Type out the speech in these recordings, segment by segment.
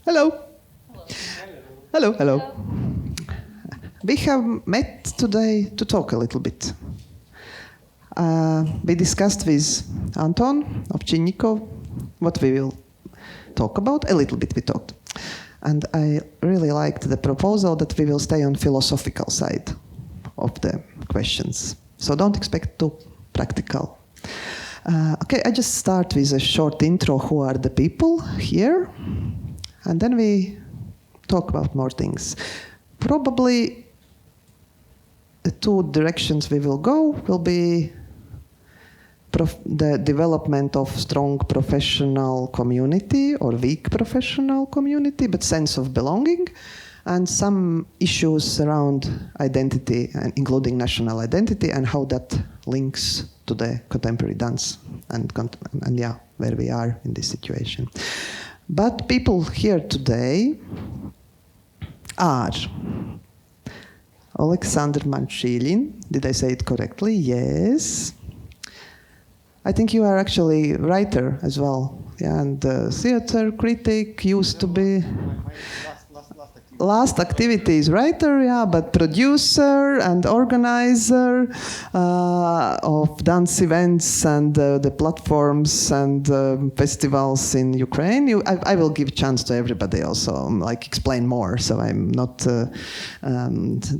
Hello. Hello. Hello. We have met today to talk a little bit. We discussed with Anton Ovchinnikov what we will talk about. A little bit we talked. And I really liked the proposal that we will stay on philosophical side of the questions. So don't expect too practical. Okay, I just start with a short intro. Who are the people here? And then we talk about more things. Probably the two directions we will go will be the development of strong professional community or weak professional community, but sense of belonging, and some issues around identity, and including national identity, and how that links to the contemporary dance and yeah, where we are in this situation. But people here today are Alexander Manchilin. Did I say it correctly? Yes. I think you are actually a writer as well, yeah, and theater critic, used to be. Last activity is writer, yeah, but producer and organizer of dance events and the platforms and festivals in Ukraine. I will give a chance to everybody also, like explain more, so I'm not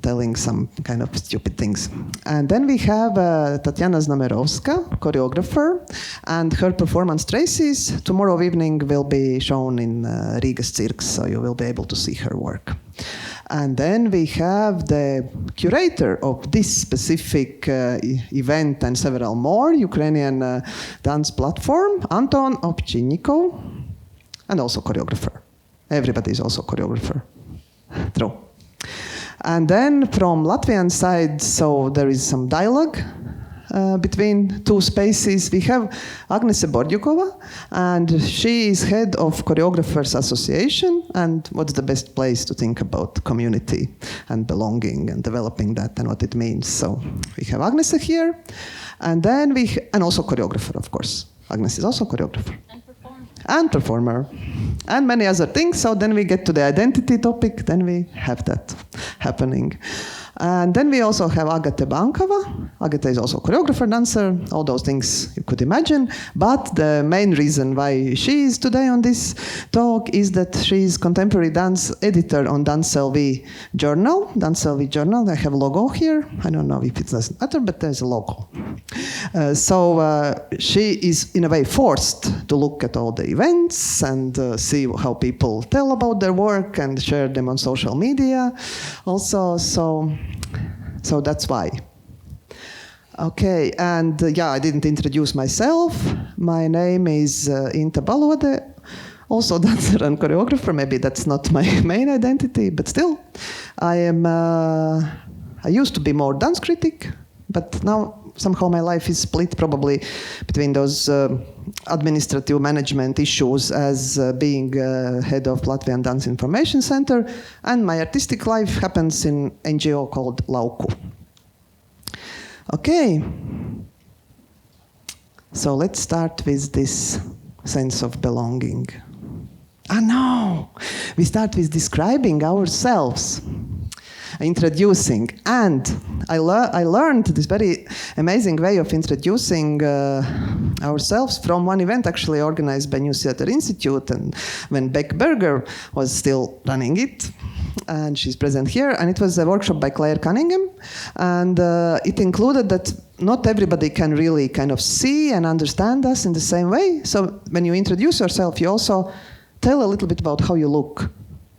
telling some kind of stupid things. And then we have Tatiana Znamerovska, choreographer, and her performance Traces tomorrow evening will be shown in Riga's Zirgu, so you will be able to see her work. And then we have the curator of this specific event and several more, Ukrainian dance platform, Anton Ovchinnikov, and also choreographer. Everybody is also choreographer. True. And then from Latvian side, so there is some dialogue between two spaces. We have Agnese Bordiukova, and she is head of Choreographers Association, and what's the best place to think about community and belonging and developing that and what it means. So we have Agnese here, and then and also choreographer, of course. Agnese is also choreographer. And performer. And many other things. So then we get to the identity topic, then we have that happening. And then we also have Agate Bankova. Agate is also choreographer, dancer, all those things you could imagine. But the main reason why she is today on this talk is that she is contemporary dance editor on Dance LV Journal. Dance LV Journal, I have a logo here. I don't know if it doesn't matter, but there's a logo. So she is in a way forced to look at all the events and see how people tell about their work and share them on social media also. So that's why. Okay, and yeah, I didn't introduce myself. My name is Inta Balode, also dancer and choreographer. Maybe that's not my main identity, but still. I used to be more dance critic, but now somehow my life is split probably between those administrative management issues as being head of Latvian Dance Information Center, and my artistic life happens in NGO called Lauku. Okay, so let's start with this sense of belonging. No, we start with describing ourselves. Introducing, and I learned this very amazing way of introducing ourselves from one event actually organized by New Theatre Institute, and when Beck Berger was still running it, and she's present here, and it was a workshop by Claire Cunningham, and it included that not everybody can really kind of see and understand us in the same way, so when you introduce yourself, you also tell a little bit about how you look.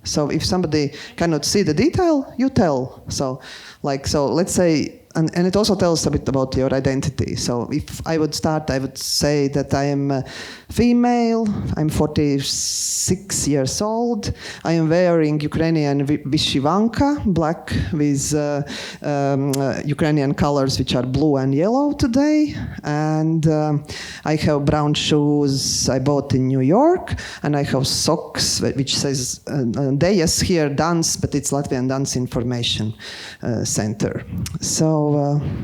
So if somebody cannot see the detail, you tell. So let's say, and it also tells a bit about your identity. So if I would start, I would say that I am female, I'm 46 years old, I am wearing Ukrainian vyshyvanka, black with Ukrainian colors which are blue and yellow today, and I have brown shoes I bought in New York, and I have socks which says DEJAS here, dance, but it's Latvian Dance Information Center. So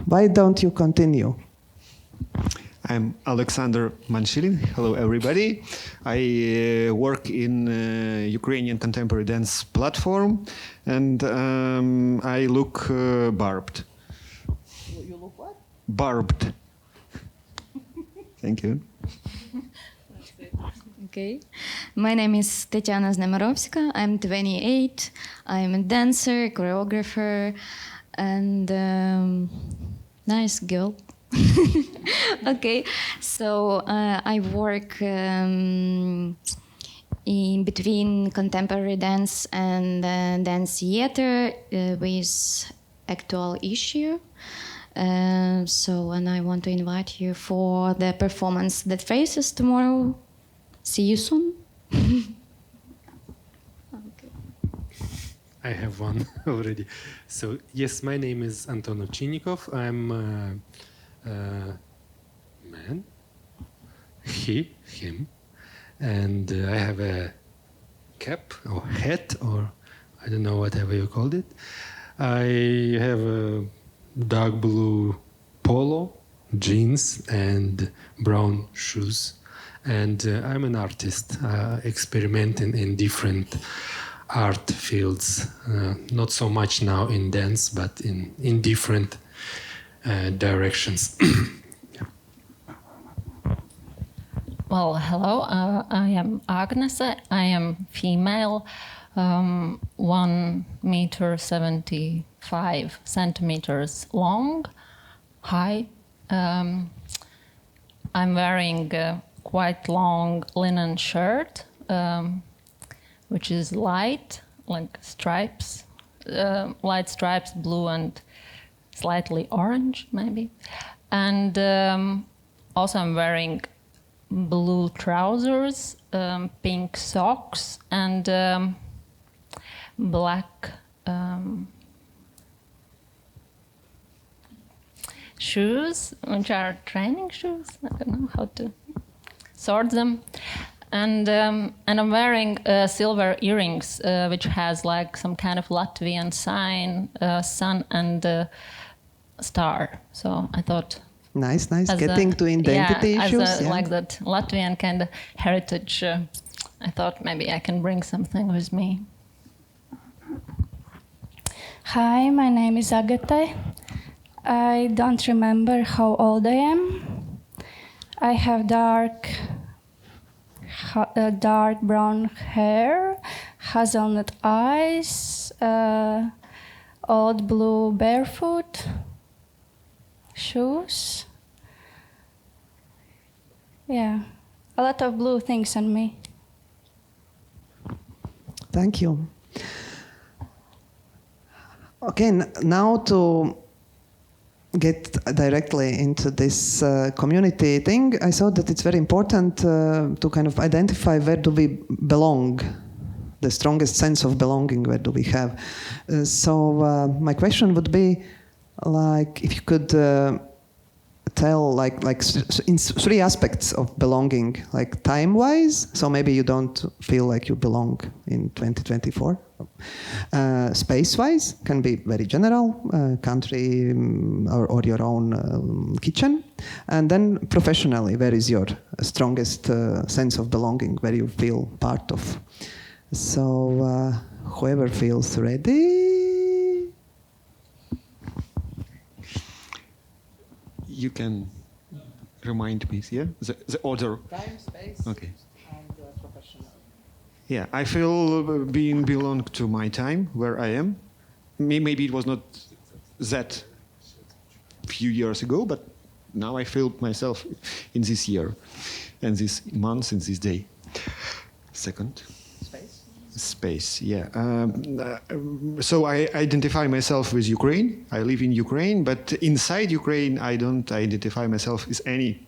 why don't you continue? I'm Alexander Manshilin. Hello, everybody. I work in Ukrainian contemporary dance platform, and I look barbed. You look what? Barbed. Thank you. Okay. My name is Tatiana Znemirovska. I'm 28. I'm a dancer, choreographer, and nice girl. Okay, so I work in between contemporary dance and dance theater with actual issue. And I want to invite you for the performance that faces tomorrow. See you soon. Okay. I have one already. So yes, my name is Anton Ovchinnikov. I'm man, he, him, and I have a cap or hat or I don't know, whatever you called it. I have a dark blue polo, jeans, and brown shoes. And I'm an artist, experimenting in different art fields. Not so much now in dance, but in different directions. Yeah. Well, hello, I am Agnes. I am female, 1.75 meters long, high. I'm wearing a quite long linen shirt, which is light, like stripes, light stripes, blue and slightly orange, maybe. And also I'm wearing blue trousers, pink socks, and black shoes, which are training shoes. I don't know how to sort them. And I'm wearing silver earrings, which has like some kind of Latvian sign, sun and star. So I thought, Nice. Getting to identity issues. Like that Latvian kind of heritage. I thought maybe I can bring something with me. Hi, my name is Agate. I don't remember how old I am. I have dark brown hair, hazelnut eyes, old blue barefoot shoes. Yeah, a lot of blue things on me. Thank you. Okay, now to get directly into this community thing, I thought that it's very important to kind of identify where do we belong, the strongest sense of belonging, where do we have. So my question would be, like, if you could tell, like in three aspects of belonging, like time-wise, so maybe you don't feel like you belong in 2024. Space-wise, can be very general, country or your own kitchen. And then professionally, where is your strongest sense of belonging, where you feel part of? So whoever feels ready. You can remind me, yeah? The order. Time, space, okay. And professional. Yeah, I feel being belong to my time, where I am. Maybe it was not that few years ago, but now I feel myself in this year, and this month, and this day. Second. Space, yeah. So I identify myself with Ukraine. I live in Ukraine, but inside Ukraine, I don't identify myself as any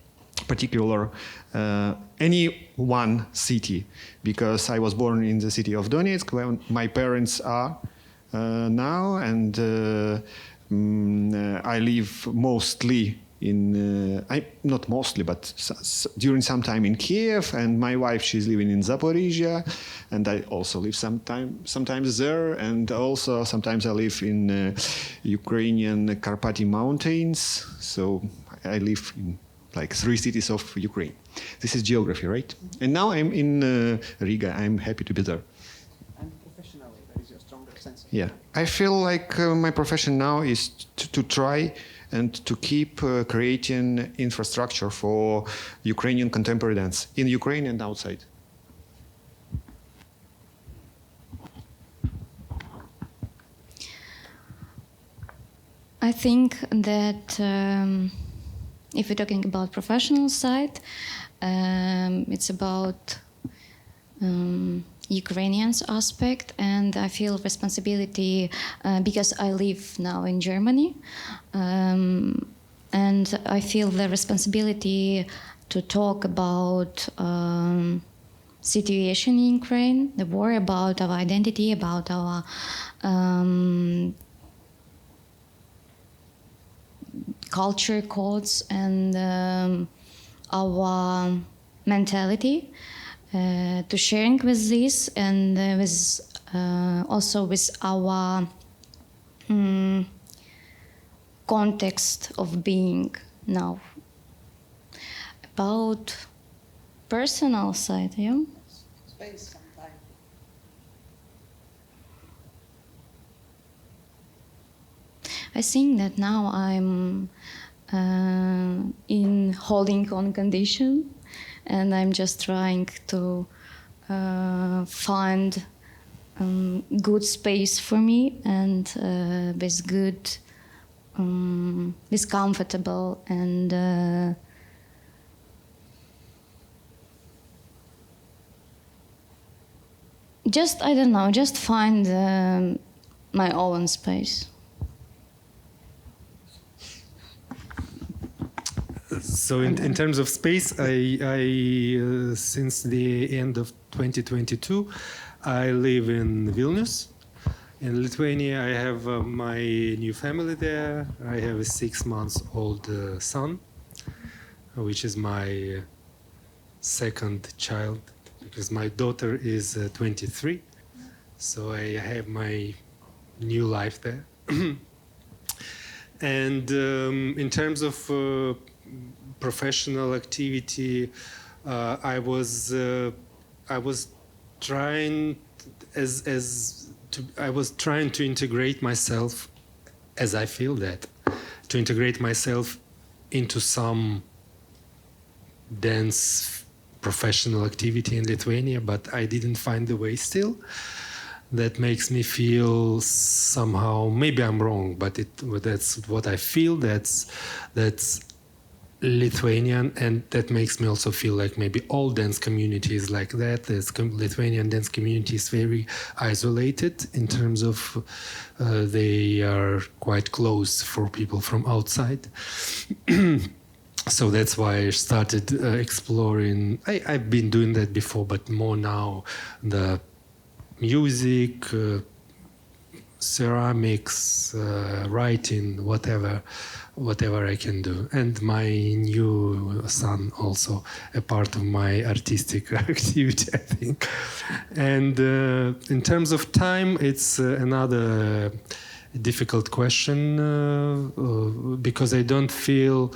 particular, any one city, because I was born in the city of Donetsk, where my parents are now, and I live mostly in, not mostly, but during some time in Kiev, and my wife, she's living in Zaporizhia, and I also live sometimes there, and also sometimes I live in Ukrainian Carpathy Mountains, so I live in like 3 cities of Ukraine. This is geography, right? And now I'm in Riga. I'm happy to be there. And professionally, there is your stronger sense of... Yeah, I feel like my profession now is to try and to keep creating infrastructure for Ukrainian contemporary dance in Ukraine and outside. I think that if we're talking about professional side, it's about Ukrainians aspect, and I feel responsibility because I live now in Germany, and I feel the responsibility to talk about situation in Ukraine, the war, about our identity, about our culture codes and our mentality, to sharing with this and with also with our context of being now. About personal side, yeah. Space sometime. I think that now I'm in holding on condition, and I'm just trying to find good space for me and with good, with comfortable and just, I don't know, just find my own space. So in terms of space, I since the end of 2022, I live in Vilnius, in Lithuania. I have my new family there. I have a 6-month-old son, which is my second child, because my daughter is 23. So I have my new life there. And in terms of professional activity, I was trying to integrate myself, as I feel that, to integrate myself into some dance professional activity in Lithuania, but I didn't find the way still. That makes me feel somehow, maybe I'm wrong, but that's what I feel. That's Lithuanian, and that makes me also feel like maybe all dance communities like that. Lithuanian dance community is very isolated in terms of they are quite closed for people from outside. So that's why I started exploring. I've been doing that before, but more now, the music, ceramics, writing, whatever I can do. And my new son also a part of my artistic activity, I think. And in terms of time, it's another difficult question because I don't feel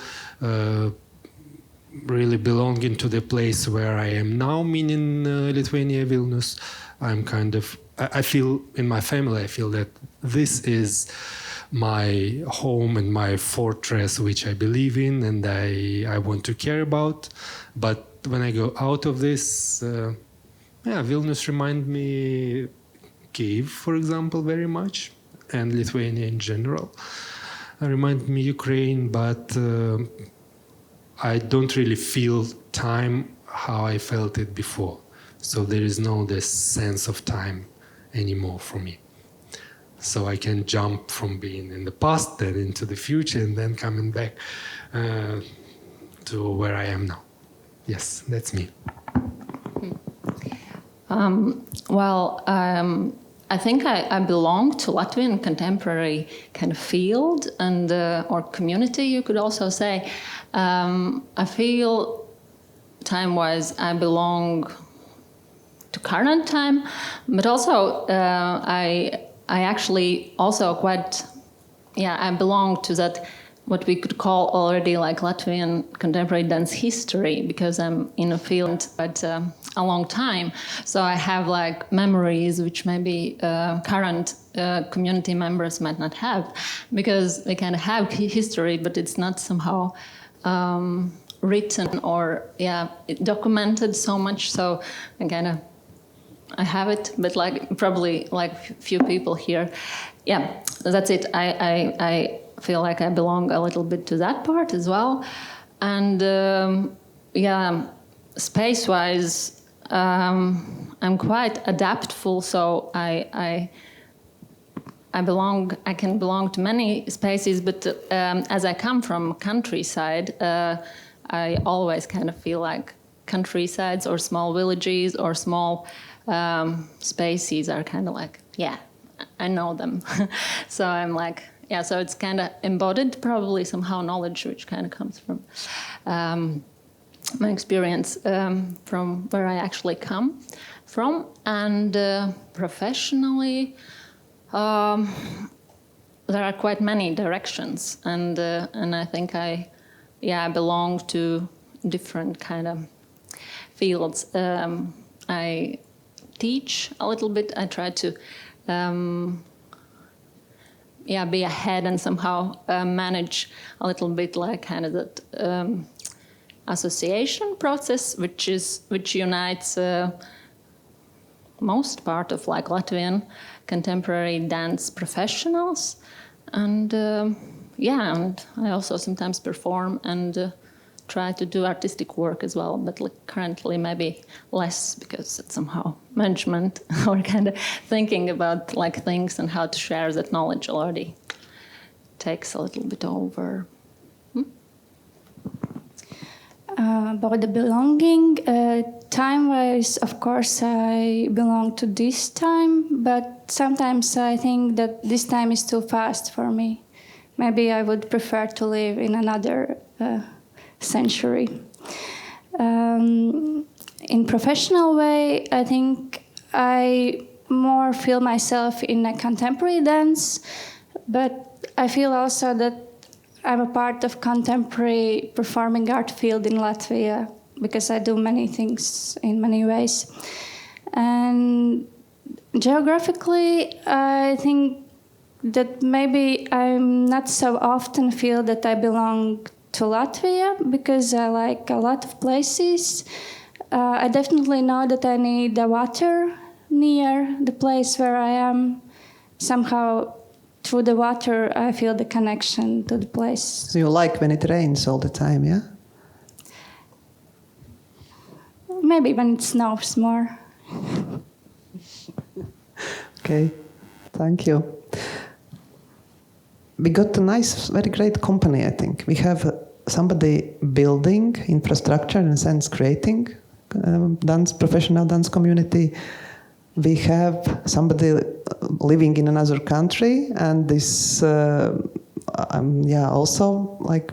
really belonging to the place where I am now, meaning Lithuania, Vilnius. I'm kind of, I feel in my family, I feel that this is my home and my fortress, which I believe in and I want to care about. But when I go out of this, Vilnius reminds me Kyiv, for example, very much, and Lithuania in general. Remind me Ukraine, but I don't really feel time how I felt it before. So there is no this sense of time anymore for me. So I can jump from being in the past then into the future and then coming back to where I am now. Yes, that's me. I think I belong to Latvian contemporary kind of field and or community, you could also say. I feel time-wise I belong to current time, but also I actually also quite, I belong to that what we could call already like Latvian contemporary dance history, because I'm in a field but a long time. So I have like memories which maybe current community members might not have, because they kind of have history, but it's not somehow written or documented so much. So I have it, but like probably like few people here. Yeah, that's it. I feel like I belong a little bit to that part as well. And space-wise, I'm quite adaptful, so I can belong to many spaces, but as I come from countryside, I always kind of feel like countrysides or small villages or small spaces are kind of like, I know them. So I'm like, so it's kind of embodied, probably somehow knowledge which kind of comes from my experience from where I actually come from. And professionally, there are quite many directions, and I think I belong to different kind of fields. I teach a little bit. I try to be ahead and somehow manage a little bit like kind of that association process, which unites most part of like Latvian contemporary dance professionals, and and I also sometimes perform and try to do artistic work as well, but like currently maybe less, because it's somehow management or kind of thinking about like things and how to share that knowledge already takes a little bit over. About the belonging, time-wise, of course, I belong to this time, but sometimes I think that this time is too fast for me. Maybe I would prefer to live in another century. In professional way, I think I more feel myself in a contemporary dance, but I feel also that I'm a part of contemporary performing art field in Latvia, because I do many things in many ways. And geographically, I think that maybe I'm not so often feel that I belong to Latvia, because I like a lot of places. I definitely know that I need the water near the place where I am. Somehow, through the water, I feel the connection to the place. So you like when it rains all the time, yeah? Maybe when it snows more. Okay, thank you. We got a nice, very great company, I think. We have somebody building infrastructure, in a sense, creating professional dance community. We have somebody living in another country, and this also like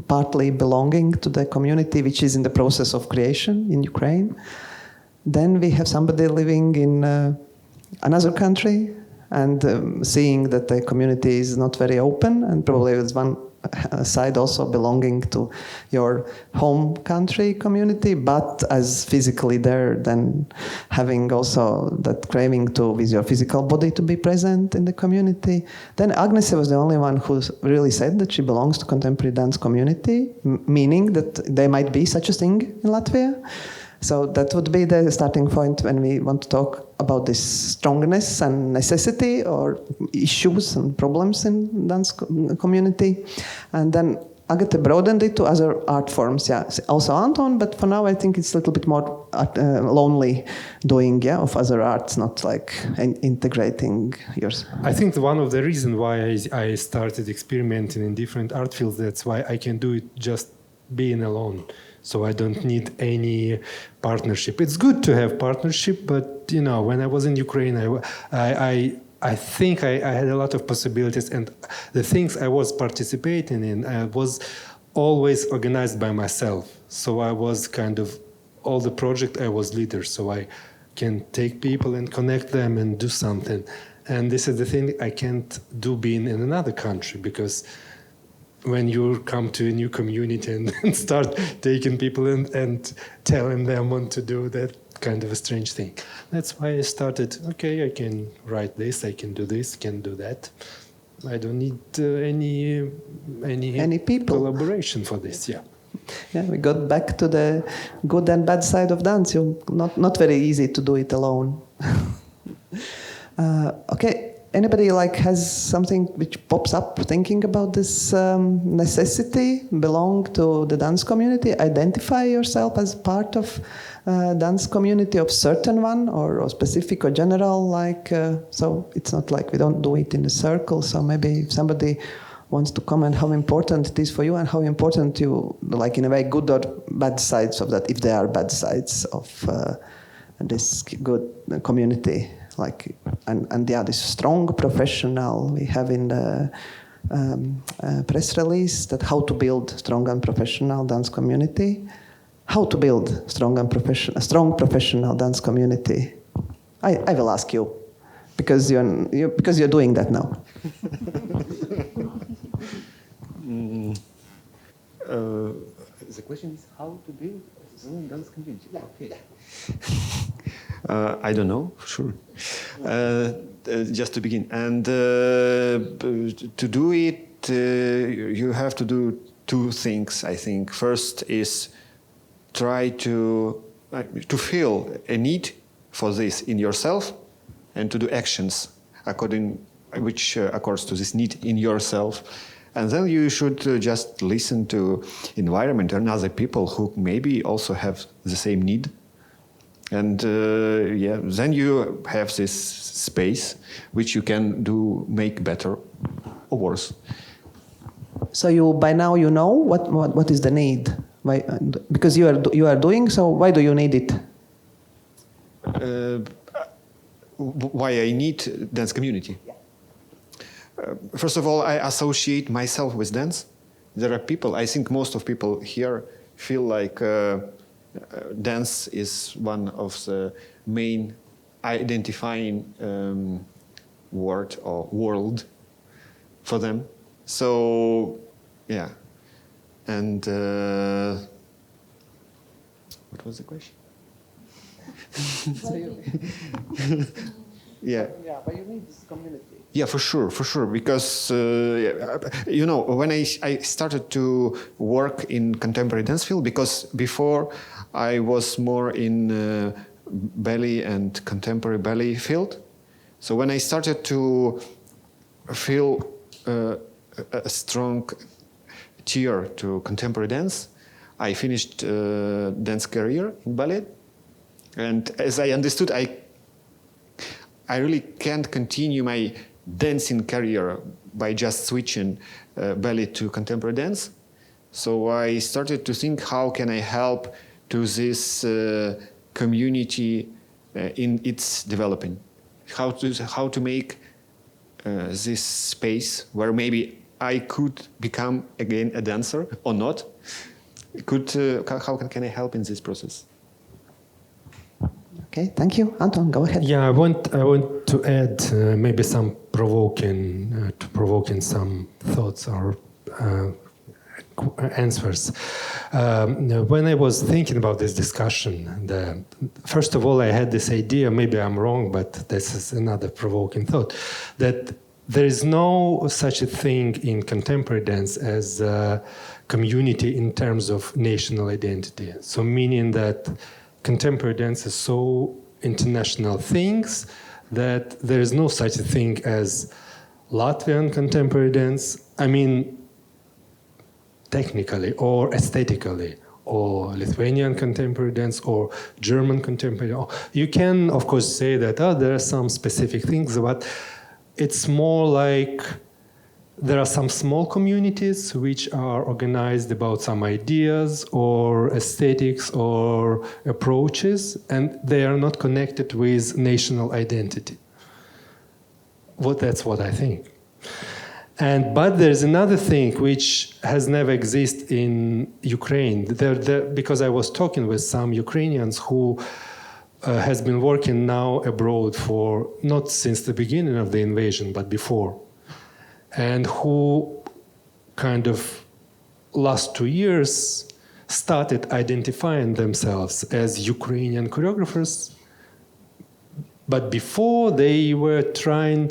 partly belonging to the community which is in the process of creation in Ukraine. Then we have somebody living in another country and seeing that the community is not very open, and probably it's one side also belonging to your home country community, but as physically there, then having also that craving to, with your physical body, to be present in the community. Then Agnes was the only one who really said that she belongs to contemporary dance community, meaning that there might be such a thing in Latvia. So that would be the starting point when we want to talk about this strongness and necessity or issues and problems in dance community. And then Agate broadened it to other art forms, also Anton, but for now I think it's a little bit more lonely doing of other arts, not like integrating yours. I think one of the reasons why I started experimenting in different art fields, that's why I can do it just being alone. So I don't need any partnership. It's good to have partnership, but when I was in Ukraine, I think I had a lot of possibilities, and the things I was participating in was always organized by myself. So I was kind of all the project I was leader, so I can take people and connect them and do something. And this is the thing I can't do being in another country, because when you come to a new community and start taking people in and telling them what to do, that kind of a strange thing. That's why I started, okay, I can write this, I can do this, can do that. I don't need any people collaboration for this, yeah. Yeah, we got back to the good and bad side of dance. Not very easy to do it alone. Okay, anybody has something which pops up thinking about this necessity, belong to the dance community, identify yourself as part of dance community of certain one or specific or general, so it's not like we don't do it in a circle. So maybe if somebody wants to comment how important it is for you and how important you, in a way, good or bad sides of that, if there are bad sides of this good community, and this strong professional we have in the press release, that how to build strong and professional dance community, how to build strong professional dance community. I will ask you, because you're doing that now. The question is how to build a strong dance community. Okay. I don't know, for sure. Just to begin. And to do it, you have to do two things, I think. First is try to feel a need for this in yourself and to do actions which accords to this need in yourself. And then you should just listen to environment and other people who maybe also have the same need. And then you have this space which you can make better or worse. So by now you know what is the need? Why, because you are doing, so why do you need it? Why I need dance community? First of all, I associate myself with dance. There are people, I think most of people here feel like dance is one of the main identifying word or world for them. So, yeah. And what was the question? Yeah. Yeah, but you need this community. Yeah, for sure, because, when I started to work in contemporary dance field, because before I was more in ballet and contemporary ballet field. So when I started to feel a strong tier to contemporary dance, I finished dance career in ballet. And as I understood, I really can't continue my dancing career by just switching ballet to contemporary dance. So I started to think, how can I help to this community in its developing? How to make this space where maybe I could become again a dancer or not? How can I help in this process? Okay, thank you, Anton. Go ahead. Yeah, I want to add maybe some provoking some thoughts or answers. When I was thinking about this discussion, first of all, I had this idea. Maybe I'm wrong, but this is another provoking thought, that there is no such a thing in contemporary dance as a community in terms of national identity. So meaning that contemporary dance is so international things that there is no such a thing as Latvian contemporary dance. I mean, technically or aesthetically, or Lithuanian contemporary dance or German contemporary. You can, of course, say that there are some specific things, but it's more like there are some small communities which are organized about some ideas or aesthetics or approaches, and they are not connected with national identity. That's what I think. But there's another thing which has never existed in Ukraine. Because I was talking with some Ukrainians who has been working now abroad for, not since the beginning of the invasion, but before, and who kind of last 2 years started identifying themselves as Ukrainian choreographers. But before they were trying,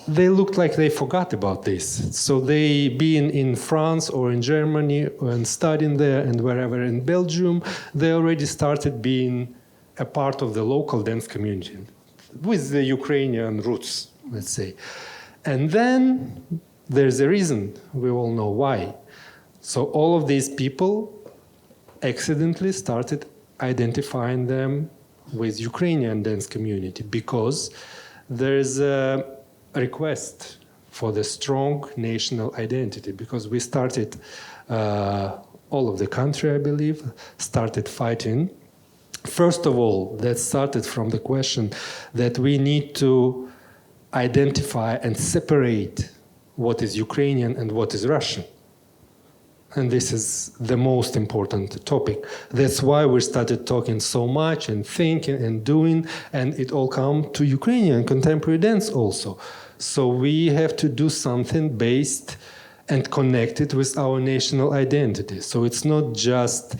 they looked like they forgot about this. So they being in France or in Germany and studying there and wherever in Belgium, they already started being a part of the local dance community with the Ukrainian roots, let's say. And then there's a reason, we all know why. So all of these people accidentally started identifying them with Ukrainian dance community because there's a request for the strong national identity, because we started, all of the country, I believe, started fighting. First of all, that started from the question that we need to identify and separate what is Ukrainian and what is Russian. And this is the most important topic. That's why we started talking so much and thinking and doing, and it all comes to Ukrainian contemporary dance also. So we have to do something based and connected with our national identity. So it's not just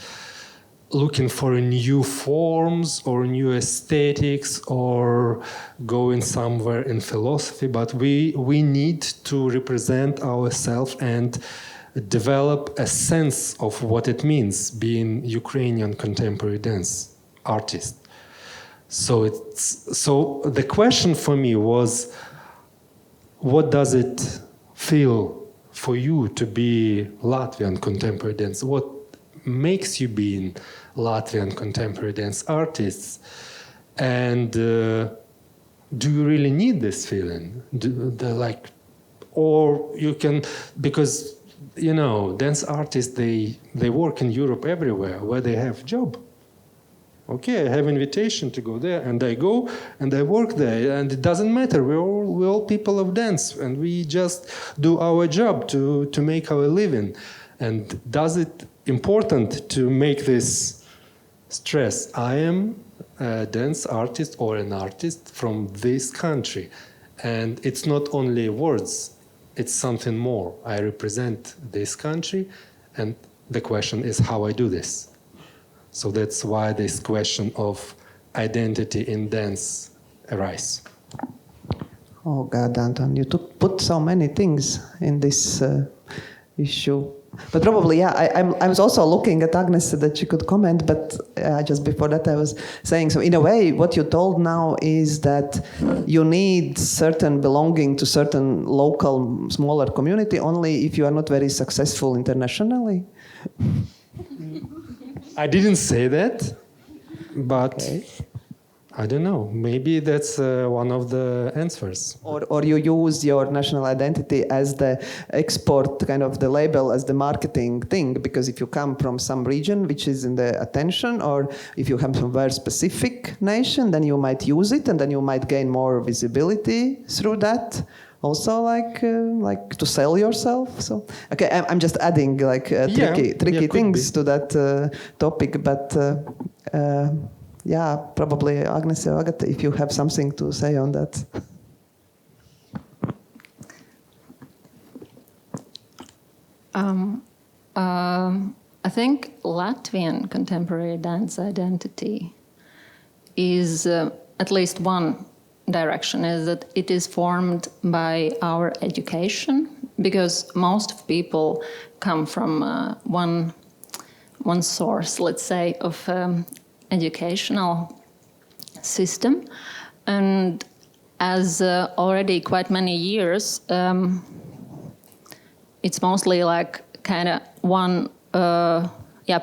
looking for new forms or new aesthetics or going somewhere in philosophy, but we need to represent ourselves and develop a sense of what it means being Ukrainian contemporary dance artist. So the question for me was, what does it feel for you to be Latvian contemporary dance? What makes you being Latvian contemporary dance artists? And do you really need this feeling? Or you can, because dance artists, they work in Europe everywhere where they have job. Okay, I have invitation to go there, and I go and I work there, and it doesn't matter. We're all people of dance, and we just do our job to make our living. And does it important to make this stress? I am a dance artist or an artist from this country, and it's not only words. It's something more. I represent this country, and the question is how I do this. So that's why this question of identity in dance arises. Oh God, Anton, you put so many things in this issue. But probably, yeah, I was also looking at Agnes so that she could comment, but just before that I was saying, so in a way, what you told now is that you need certain belonging to certain local, smaller community only if you are not very successful internationally. I didn't say that, but okay. I don't know. Maybe that's one of the answers. Or you use your national identity as the export, kind of the label, as the marketing thing. Because if you come from some region which is in the attention, or if you come from a very specific nation, then you might use it, and then you might gain more visibility through that. Also, like to sell yourself. So, okay, I'm just adding tricky things to that topic, but. Yeah, probably Agnes or Agate, if you have something to say on that. I think Latvian contemporary dance identity is at least one direction, is that it is formed by our education, because most of people come from one source, let's say, of educational system, and as already quite many years, it's mostly like kind of one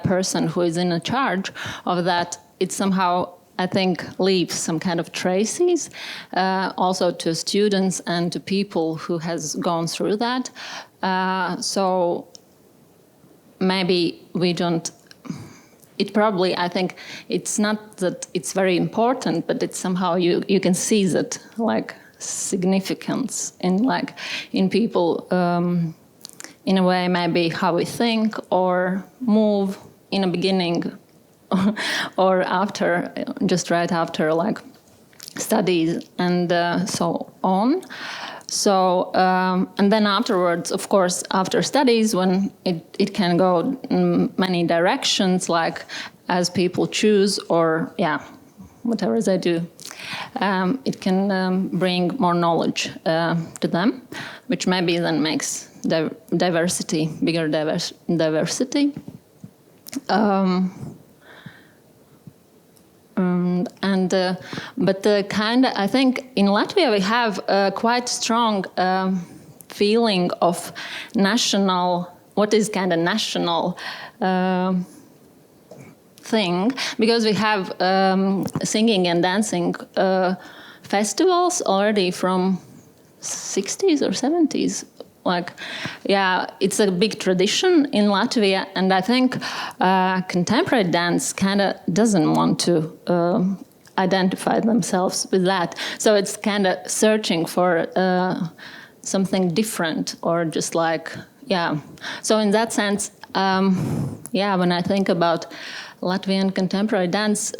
person who is in charge of that. It somehow, I think, leaves some kind of traces also to students and to people who has gone through that. So maybe we don't. It probably, I think, it's not that it's very important, but it's somehow you can see that like significance in people, in a way, maybe how we think or move in the beginning or after, just right after like studies and so on. So, and then afterwards, of course, after studies, when it can go in many directions, like as people choose, or whatever they do, it can bring more knowledge to them, which maybe then makes diversity, bigger diversity. But I think in Latvia we have a quite strong feeling of national, what is kind of national thing, because we have singing and dancing festivals already from 60s or 70s. It's a big tradition in Latvia, and I think contemporary dance kind of doesn't want to identify themselves with that. So it's kind of searching for something different, or just So in that sense, when I think about Latvian contemporary dance,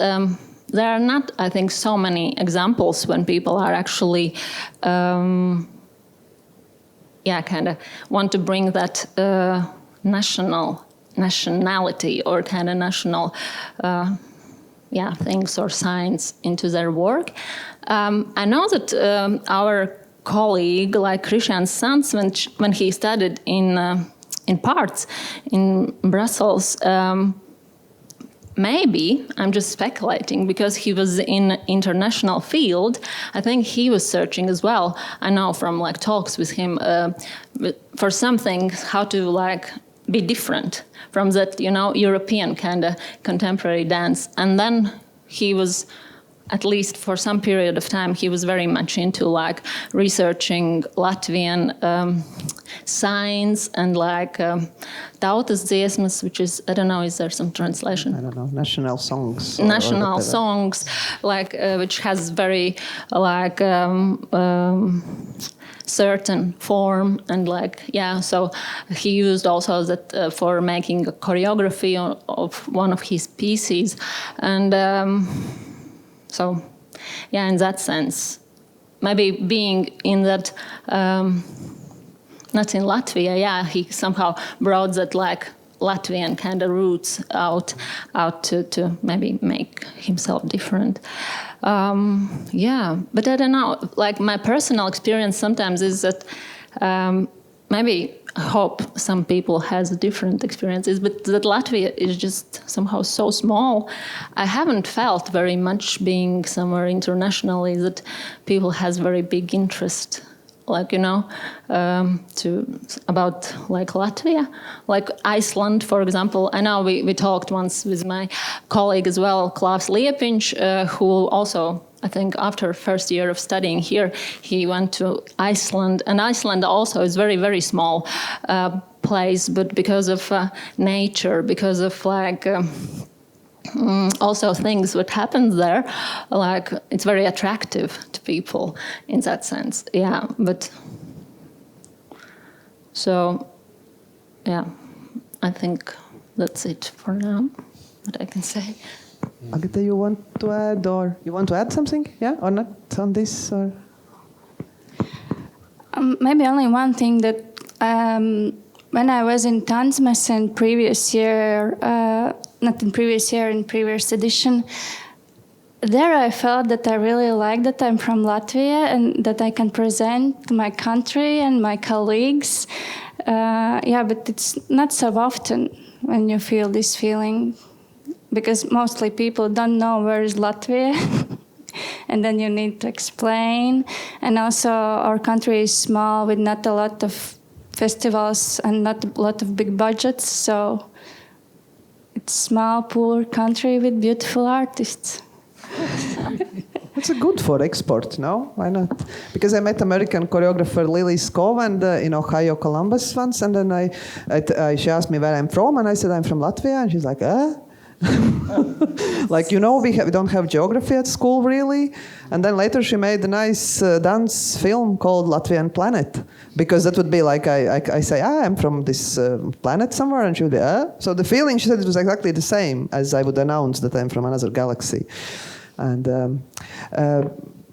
there are not, I think, so many examples when people are actually kind of want to bring that nationality or kind of national things or signs into their work. I know that our colleague, like Christian Sands, when he studied in parts in Brussels, maybe, I'm just speculating, because he was in international field, I think he was searching as well. I know from talks with him for something, how to be different from that, European kind of contemporary dance. And then he was, at least for some period of time, he was very much into researching Latvian signs and tautas dziesmas, which is, I don't know, is there some translation? I don't know, national songs. National songs, which has very certain form, and so he used also that for making a choreography of one of his pieces, and so in that sense, maybe being in that not in Latvia, he somehow brought that Latvian kind of roots out to maybe make himself different. But I don't know, my personal experience sometimes is that maybe I hope some people has different experiences, but that Latvia is just somehow so small. I haven't felt very much being somewhere internationally that people has very big interest about Latvia, Iceland, for example. I know we talked once with my colleague as well, Klaus Liepiņš, who also, I think, after first year of studying here, he went to Iceland, and Iceland also is very, very small place, but because of nature, because of also things what happens there, it's very attractive to people in that sense. But so I think that's it for now, what I can say. Agata, you want to add, or you want to add something? Or not on this? Or maybe only one thing, that when I was in Tanzmes in previous year, not in previous year, in previous edition, there I felt that I really like that I'm from Latvia and that I can present my country and my colleagues. But it's not so often when you feel this feeling, because mostly people don't know where is Latvia. And then you need to explain. And also our country is small with not a lot of festivals and not a lot of big budgets. So it's small, poor country with beautiful artists. It's a good for export, no? Why not? Because I met American choreographer Lily Scoven in Ohio, Columbus once, and then she asked me where I'm from, and I said I'm from Latvia, and she's like, we don't have geography at school, really. And then later she made a nice dance film called Latvian Planet, because that would be like I say, I'm from this planet somewhere, and she would be, So the feeling, she said, it was exactly the same as I would announce that I'm from another galaxy. And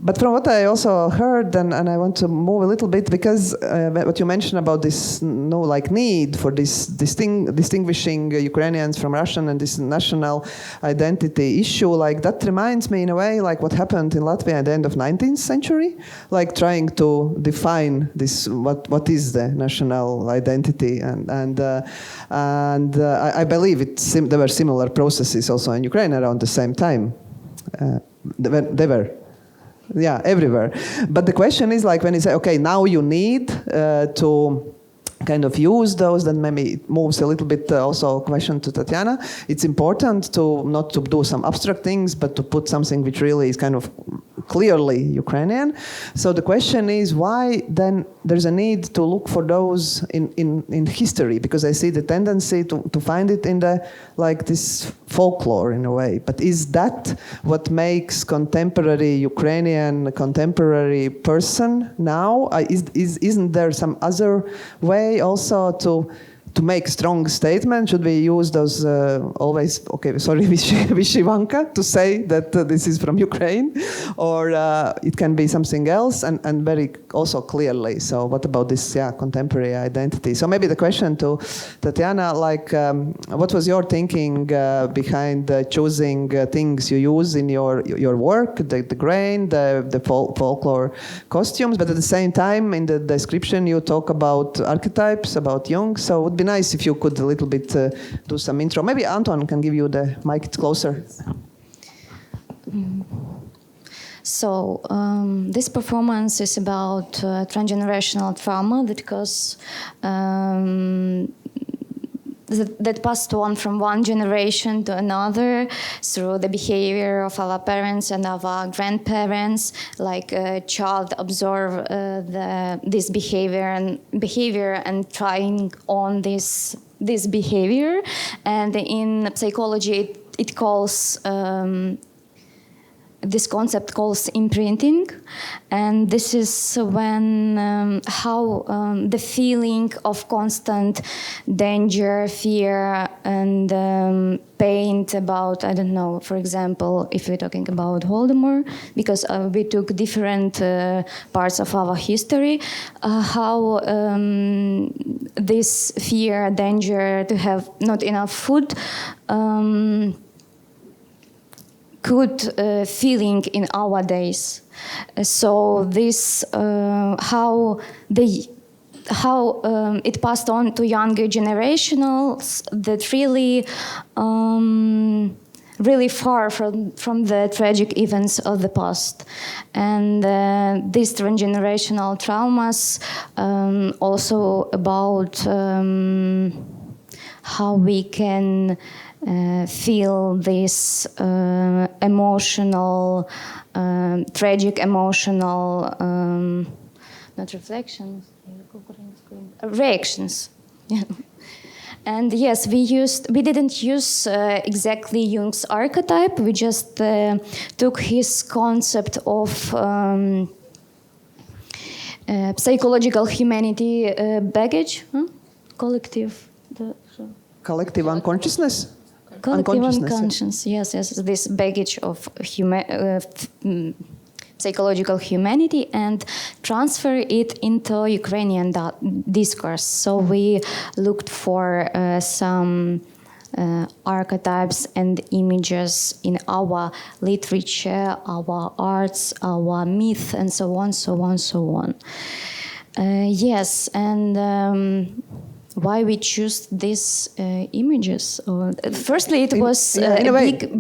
But from what I also heard, and I want to move a little bit, because what you mentioned about this need for this distinguishing Ukrainians from Russian and this national identity issue, like that reminds me in a way like what happened in Latvia at the end of 19th century, like trying to define this what is the national identity, and I believe there were similar processes also in Ukraine around the same time. They were. Yeah, everywhere. But the question is like when you say, okay, now you need to kind of use those, then maybe it moves a little bit also question to Tatiana. It's important to not to do some abstract things, but to put something which really is kind of clearly Ukrainian. So the question is why then there's a need to look for those in history, because I see the tendency to find it in the like this folklore in a way. But is that what makes contemporary Ukrainian contemporary person now? Isn't there some other way also to make strong statements? Should we use those always, okay, sorry, Vyshivanka, to say that this is from Ukraine? Or it can be something else and very also clearly. So what about this contemporary identity? So maybe the question to Tatiana, like what was your thinking behind choosing things you use in your work, the grain, the folklore costumes, but at the same time in the description you talk about archetypes, about Jung, so it would be nice if you could a little bit do some intro. Maybe Anton can give you the mic, it's closer. So this performance is about transgenerational trauma that passed on from one generation to another through the behavior of our parents and our grandparents. Like a child observe this behavior and trying on this behavior, and in psychology it calls. This concept calls imprinting, and this is when how the feeling of constant danger, fear, and pain about, I don't know, for example, if we're talking about Holodomor, because we took different parts of our history, how this fear, danger, to have not enough food, good feeling in our days. So this how it passed on to younger generations that really really far from the tragic events of the past. And these transgenerational traumas also about how we can feel this emotional, tragic emotional, not reflections, reactions. And yes, we didn't use exactly Jung's archetype. We just took his concept of psychological humanity baggage, collective unconsciousness. Collective unconscious, yes, this baggage of psychological humanity, and transfer it into Ukrainian discourse. So we looked for some archetypes and images in our literature, our arts, our myth, and so on, so on, so on. Yes, and why we choose these images? Firstly, it was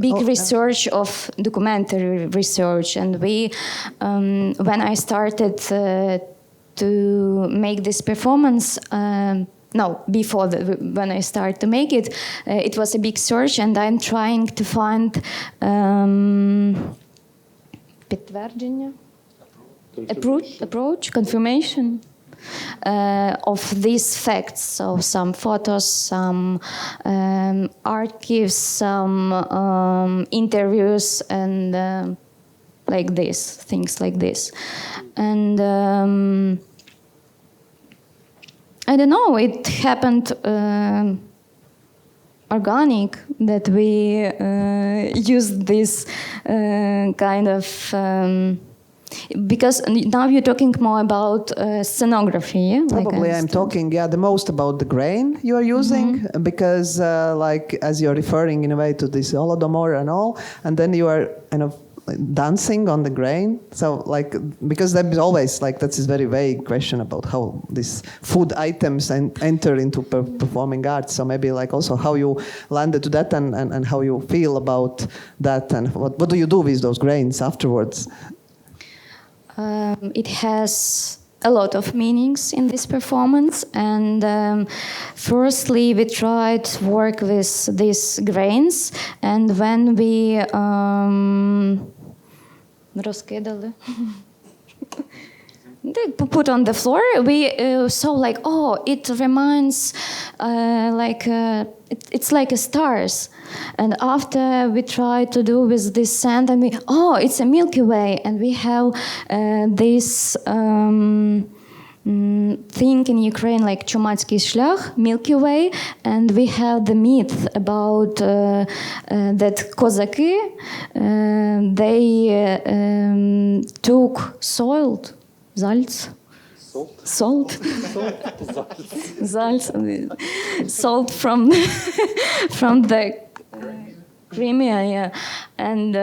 big research of documentary research, and we, when I started to make this performance, before when I started to make it, it was a big search, and I'm trying to find approach, confirmation. Of these facts, so some photos, some archives, some interviews, and like this, things like this. And I don't know, it happened organic that we used this kind of Because now you're talking more about scenography, yeah? Probably I'm talking, the most about the grain you are using, because like as you're referring in a way to this Holodomor and all, and then you are kind of dancing on the grain. So like, because there's always like, that's this very vague question about how these food items enter into performing arts. So maybe like also how you landed to that and how you feel about that, and what do you do with those grains afterwards? It has a lot of meanings in this performance, and firstly we tried to work with these grains, and when we put on the floor, we saw like, oh, it reminds it's like a stars. And after we tried to do with this sand, and it's a Milky Way, and we have this thing in Ukraine like Чумацький шлях, Milky Way, and we have the myth about that Kozaki, they took salt from from the Crimea, yeah. And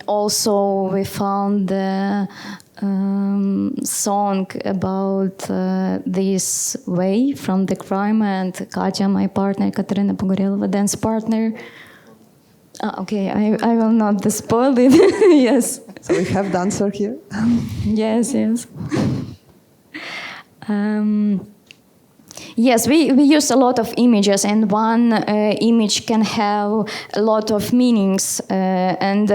also we found the song about this way from the Crimea, and Katya, my partner, Katerina Pogorelova, dance partner. Okay, I will not spoil it. Yes. So we have dancer here. Yes. Yes, we use a lot of images, and one image can have a lot of meanings. And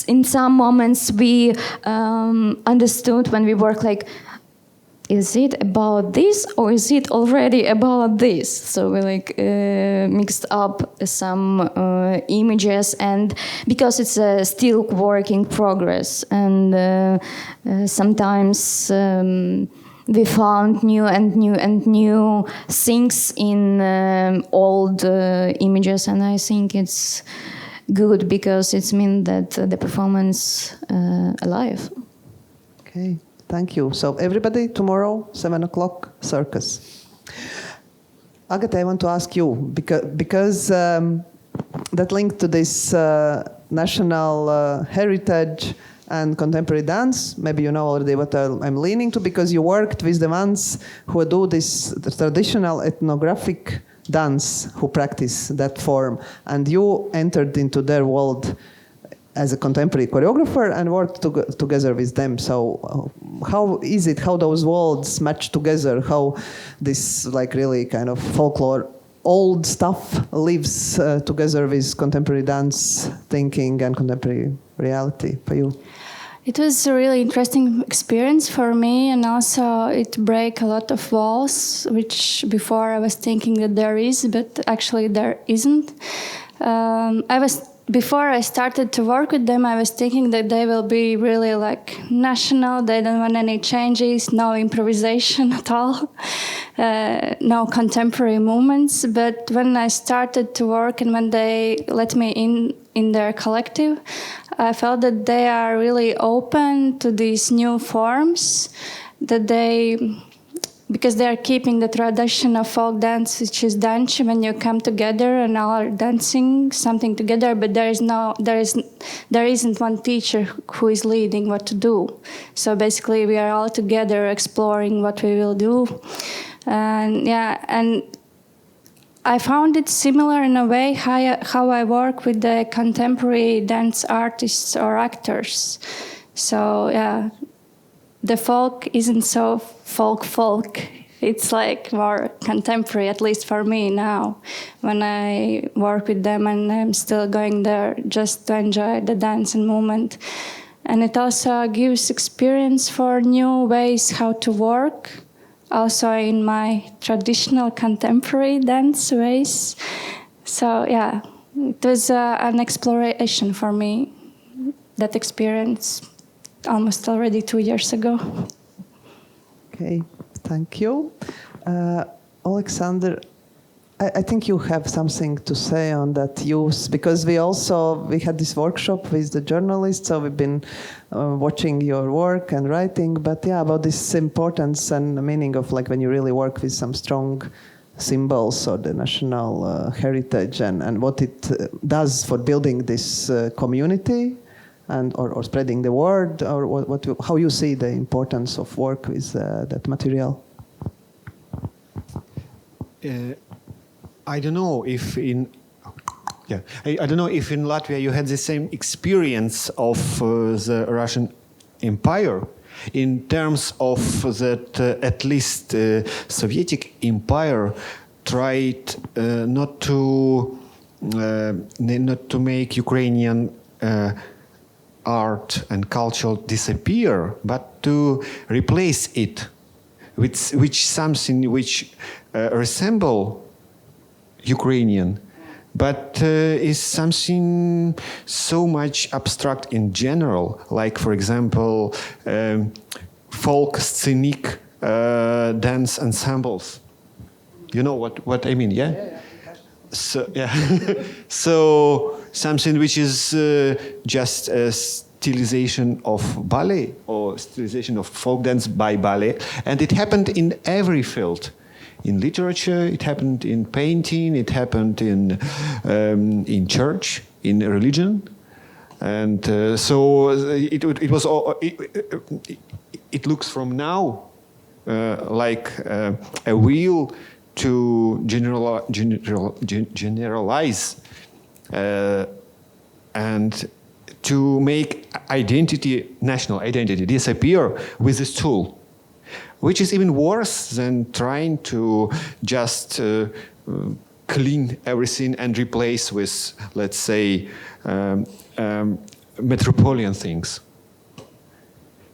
in some moments we understood when we work like, is it about this or is it already about this? So we like mixed up some images, and because it's a still work in progress, and sometimes we found new things in old images, and I think it's good because it means that the performance alive. Okay. Thank you. So everybody, tomorrow, 7 o'clock, circus. Agate, I want to ask you, because that link to this national heritage and contemporary dance, maybe you know already what I'm leaning to, because you worked with the ones who do this traditional ethnographic dance, who practice that form, and you entered into their world as a contemporary choreographer and worked together with them. So how is it, how those worlds match together, how this like really kind of folklore, old stuff lives together with contemporary dance thinking and contemporary reality for you? It was a really interesting experience for me, and also it broke a lot of walls, which before I was thinking that there is, but actually there isn't. Before I started to work with them, I was thinking that they will be really like national. They don't want any changes, no improvisation at all, no contemporary movements. But when I started to work and when they let me in their collective, I felt that they are really open to these new forms, because they are keeping the tradition of folk dance, which is danci, when you come together and all are dancing something together, but there isn't one teacher who is leading what to do. So basically we are all together exploring what we will do. And I found it similar in a way how I work with the contemporary dance artists or actors. So the folk isn't so folk. It's like more contemporary, at least for me now, when I work with them, and I'm still going there just to enjoy the dance and movement. And it also gives experience for new ways how to work, also in my traditional contemporary dance ways. So it was an exploration for me, that experience. Almost already 2 years ago. Okay, thank you. Alexander, I think you have something to say on that use, because we had this workshop with the journalists, so we've been watching your work and writing, but yeah, about this importance and the meaning of like when you really work with some strong symbols or the national heritage and what it does for building this community and or spreading the word, or how you see the importance of work with that material. I don't know if in I don't know if in Latvia you had the same experience of the Russian Empire in terms of that at least Soviet Empire tried not to make Ukrainian art and culture disappear, but to replace it with something which resemble Ukrainian, but is something so much abstract in general, like, for example, folk scenic dance ensembles. You know what I mean, yeah? Yeah. So, yeah. So something which is just a stylization of ballet or stylization of folk dance by ballet, and it happened in every field. In literature, it happened in painting, it happened in church, in religion, and so it was all. It looks from now like a wheel to generalize and to make identity, national identity, disappear with this tool, which is even worse than trying to just clean everything and replace with, let's say, metropolitan things.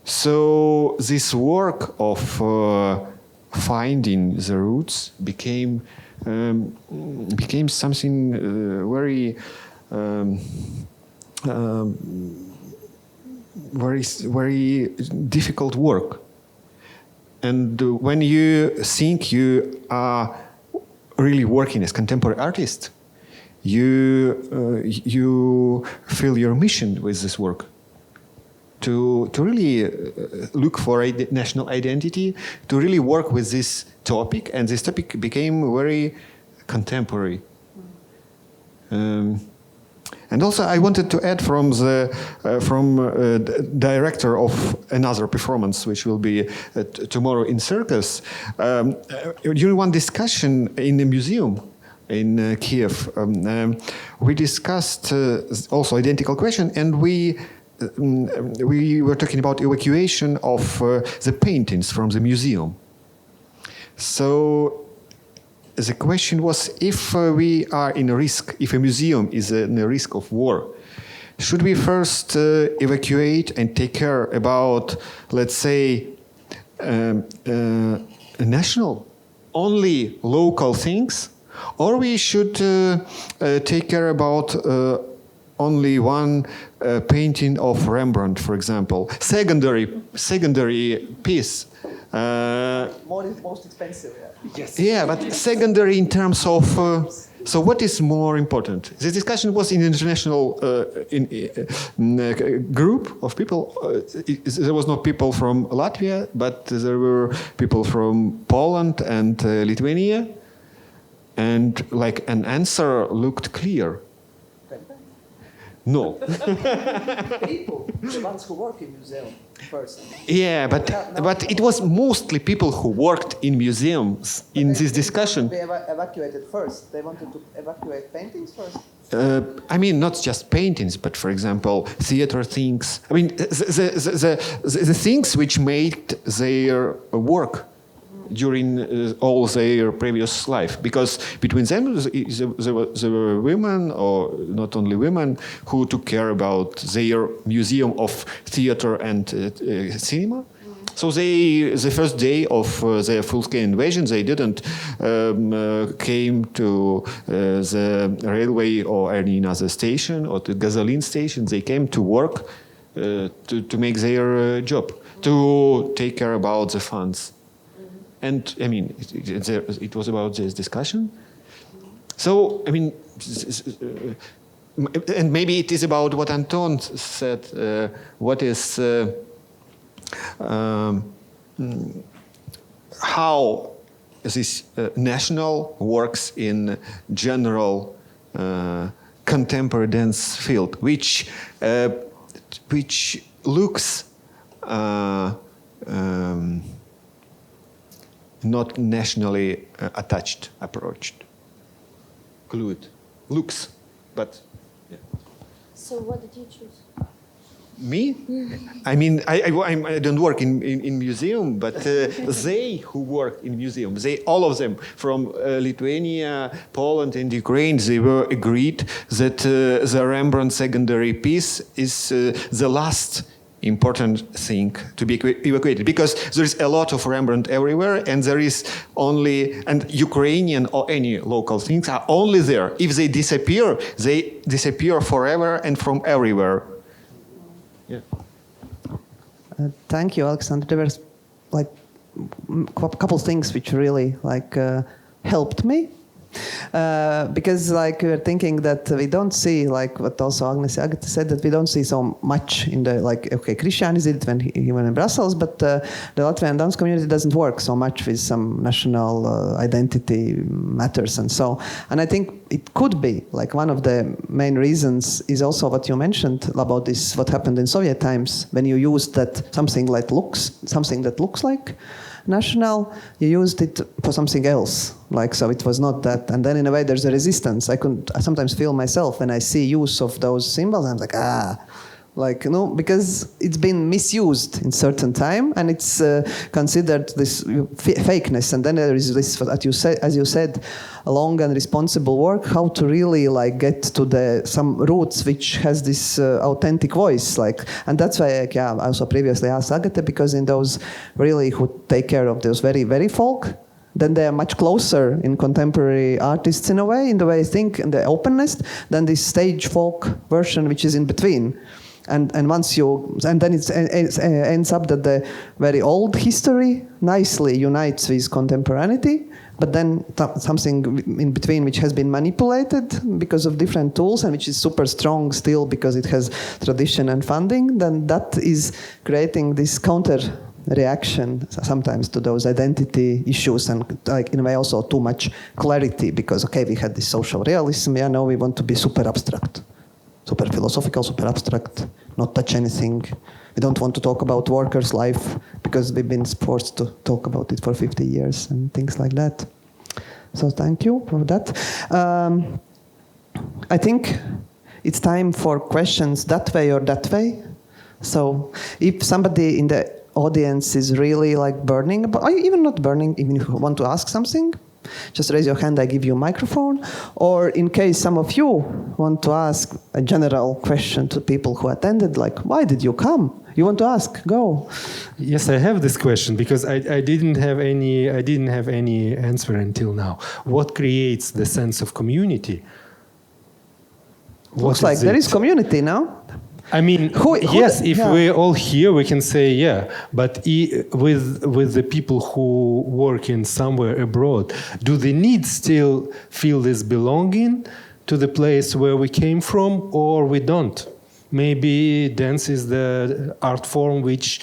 So this work of finding the roots became something very very difficult work. And when you think you are really working as contemporary artist, you feel your mission with this work. To really look for a national identity, to really work with this topic, and this topic became very contemporary. And also, I wanted to add from the director of another performance, which will be tomorrow in Circus. During one discussion in the museum in Kiev, we discussed also identical question, and we were talking about evacuation of the paintings from the museum. So the question was, if we are in a risk, if a museum is in a risk of war, should we first evacuate and take care about, let's say, national, only local things, or we should take care about only one painting of Rembrandt, for example, secondary piece. Most expensive. Yeah. Yes. Yeah, but secondary in terms of. So what is more important? The discussion was in an international group of people. There was no people from Latvia, but there were people from Poland and Lithuania, and like an answer looked clear. No. People, the ones who work in museum first. Yeah, but it was mostly people who worked in museums in this discussion. They evacuated first. They wanted to evacuate paintings first. I mean, not just paintings, but for example, theater things. I mean, the things which made their work during all their previous life, because between them there were women, or not only women, who took care about their museum of theater and cinema. So the first day of their full-scale invasion, they didn't came to the railway or any other station or the gasoline station. They came to work to make their job, to take care about the funds. And I mean, it was about this discussion. So, I mean, and maybe it is about what Anton said, what is, how this national works in general contemporary dance field, which looks not nationally attached, approached. Glued. Looks, but yeah. So what did you choose? Me? I mean, I don't work in museum, but they who work in museum, all of them from Lithuania, Poland, and Ukraine, they were agreed that the Rembrandt secondary piece is the last important thing to be evacuated, because there is a lot of Rembrandt everywhere, and there is only, and Ukrainian or any local things are only there. If they disappear forever and from everywhere. Yeah. Thank you, Alexander. There were like a couple things which really helped me. Because we were thinking that we don't see, like what also Agate said, that we don't see so much in the, Christian did it when he went in Brussels, but the Latvian dance community doesn't work so much with some national identity matters and so. And I think it could be, one of the main reasons is also what you mentioned about this, what happened in Soviet times, when you used that something that looks like national, you used it for something else. So it was not that. And then in a way there's a resistance. I sometimes feel myself when I see use of those symbols, I'm like, no, because it's been misused in certain time, and it's considered this fakeness. And then there is this, as you said, a long and responsible work, how to really get to some roots which has this authentic voice. And that's why I also previously asked Agate, because in those really who take care of those very, very folk, then they are much closer in contemporary artists in a way, in the way I think, and the openness, than this stage folk version which is in between. And then it ends up that the very old history nicely unites with contemporaneity, but then something in between which has been manipulated because of different tools and which is super strong still because it has tradition and funding, then that is creating this counter reaction sometimes to those identity issues, and in a way also too much clarity, because we had this social realism, now we want to be super abstract. Super philosophical, super abstract, not touch anything. We don't want to talk about workers' life because we've been forced to talk about it for 50 years and things like that. So thank you for that. I think it's time for questions that way or that way. So if somebody in the audience is really burning, or even not burning, even if you want to ask something, just raise your hand, I give you a microphone. Or in case some of you want to ask a general question to people who attended, why did you come? You want to ask? Go. Yes, I have this question because I didn't have any answer until now. What creates the sense of community? Looks like there is community now. I mean, yes, if we're all here, we can say, yeah. But with the people who work in somewhere abroad, do they need still feel this belonging to the place where we came from, or we don't? Maybe dance is the art form which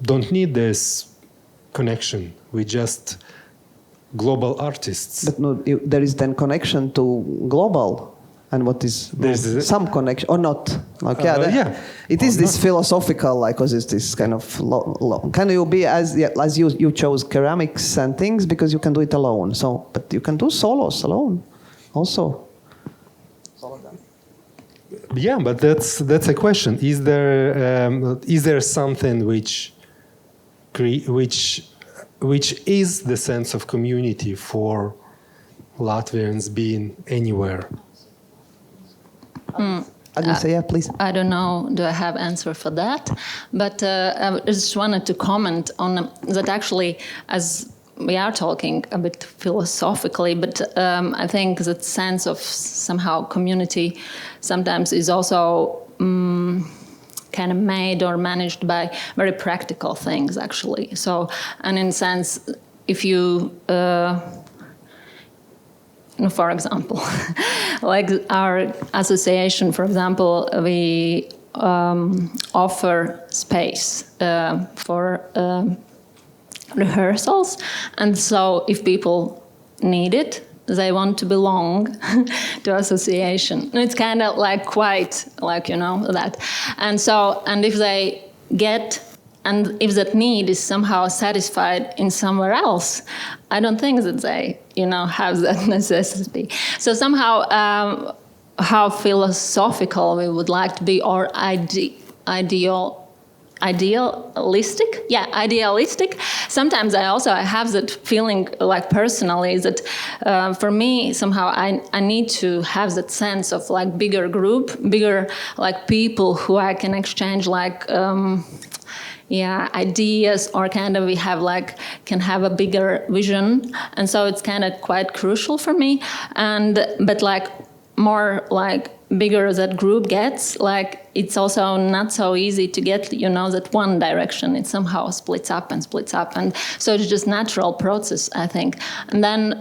don't need this connection. We just global artists. But no, there is then connection to global. And what is some connection or not? It is this philosophical, because it's this kind of. Can you be as you chose ceramics and things because you can do it alone? So, but you can do solos alone, also. Yeah, but that's a question. Is there something which is the sense of community for Latvians being anywhere? Please. I don't know, do I have answer for that? But I just wanted to comment on that actually, as we are talking a bit philosophically, but I think that sense of somehow community sometimes is also kind of made or managed by very practical things, actually. So, and in a sense, if you for example, like our association, for example, we offer space for rehearsals, and so if people need it, they want to belong to association. It's kind of like quite like, that. And so, and if they get, and if that need is somehow satisfied in somewhere else, I don't think that they, have that necessity. So somehow, how philosophical we would like to be, or idealistic. Yeah, idealistic. Sometimes I have that feeling, like personally, that for me somehow I need to have that sense of like bigger group, bigger like people who I can exchange like ideas, or kind of can have a bigger vision, and so it's kind of quite crucial for me. But like more like bigger that group gets, like it's also not so easy to get, that one direction. It somehow splits up, and so it's just natural process, I think. And then,